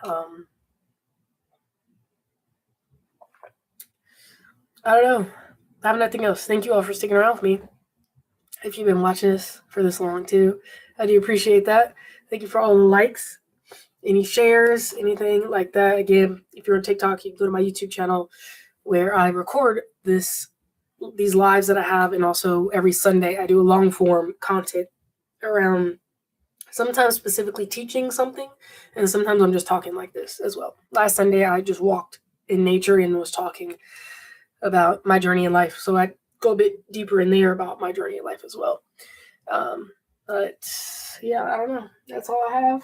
S1: I don't know. I have nothing else. Thank you all for sticking around with me. If you've been watching this for this long too, I do appreciate that. Thank you for all the likes, any shares, anything like that. Again, if you're on TikTok, you can go to my YouTube channel where I record these lives that I have, and also every Sunday I do a long form content around sometimes specifically teaching something, and sometimes I'm just talking like this as well. Last Sunday, I just walked in nature and was talking about my journey in life. So I go a bit deeper in there about my journey in life as well. But yeah, I don't know. That's all I have.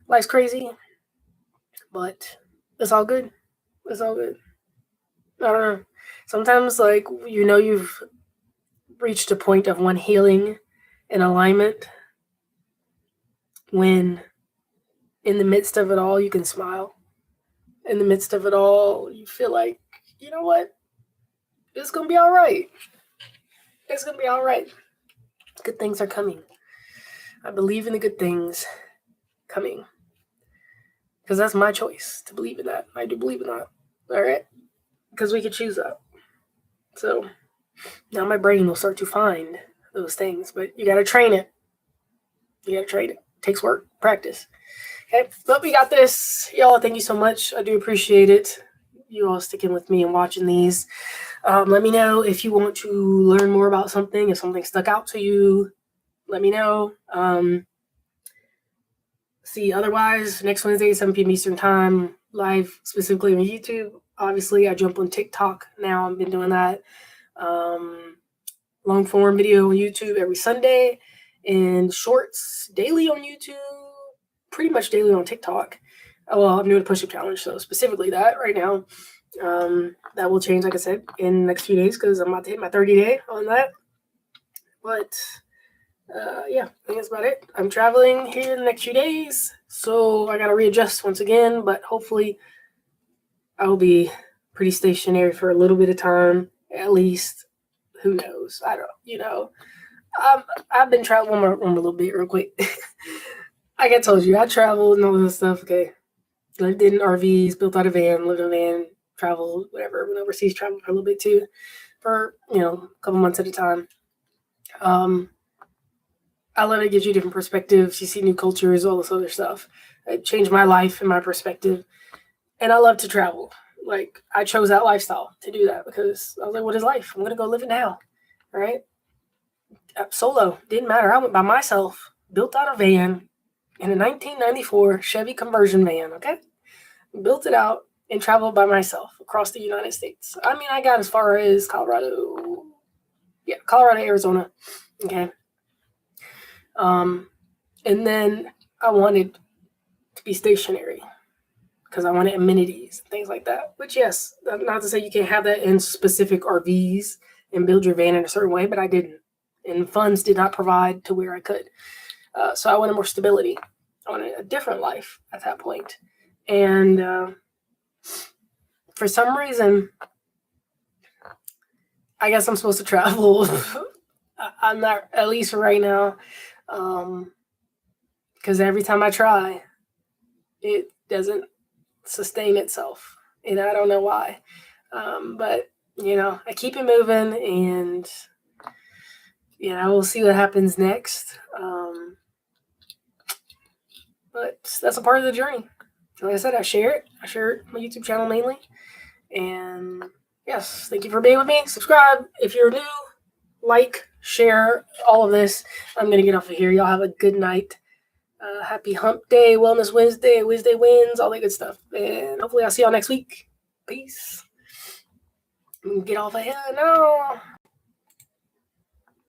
S1: Life's crazy, but it's all good. It's all good. I don't know. Sometimes, like, you've reached a point of one healing and alignment when in the midst of it all, you can smile. In the midst of it all, you feel like, you know what? It's going to be all right. It's going to be all right. Good things are coming. I believe in the good things coming. Because that's my choice to believe in that. I do believe in that. All right? Because we could choose that. So now my brain will start to find those things. But you got to train it. You got to train it. It takes work, practice. Okay, but we got this. Y'all, thank you so much. I do appreciate it. You all sticking with me and watching these. Let me know if you want to learn more about something. If something stuck out to you, let me know. Otherwise, next Wednesday, 7 p.m. Eastern Time, live specifically on YouTube. Obviously, I jump on TikTok now. I've been doing that. Long form video on YouTube every Sunday, and shorts daily on YouTube, pretty much daily on TikTok. Well, I'm doing a push-up challenge, so specifically that right now. That will change, like I said, in the next few days because I'm about to hit my 30-day on that. But yeah, I think that's about it. I'm traveling here in the next few days, so I got to readjust once again, but hopefully I'll be pretty stationary for a little bit of time, at least. Who knows? I don't, I've been traveling a little bit real quick. Like I told you, I traveled and all this stuff. Okay. Lived in RVs, built out a van, lived in a van, traveled, whatever, went overseas, traveled for a little bit too, for, a couple months at a time. I love it. Gives you different perspectives. You see new cultures, all this other stuff. It changed my life and my perspective. And I love to travel. Like, I chose that lifestyle to do that because I was like, what is life? I'm going to go live it now. All right? Solo. Didn't matter. I went by myself, built out a van in a 1994 Chevy conversion van, okay? Built it out and traveled by myself across the United States. I mean, I got as far as Colorado, Arizona, okay? And then I wanted to be stationary because I wanted amenities, things like that. Which, yes, not to say you can't have that in specific RVs and build your van in a certain way, but I didn't. And funds did not provide to where I could. So I wanted more stability. I wanted a different life at that point. And for some reason, I guess I'm supposed to travel. I'm not, at least right now, because every time I try, it doesn't sustain itself. And I don't know why. But, I keep it moving, and, we'll see what happens next. But that's a part of the journey. Like I said, I share it. I share it on my YouTube channel mainly. And yes, thank you for being with me. Subscribe if you're new. Like, share, all of this. I'm going to get off of here. Y'all have a good night. Happy Hump Day, Wellness Wednesday, Wednesday wins, all that good stuff. And hopefully I'll see y'all next week. Peace. Get off of here now.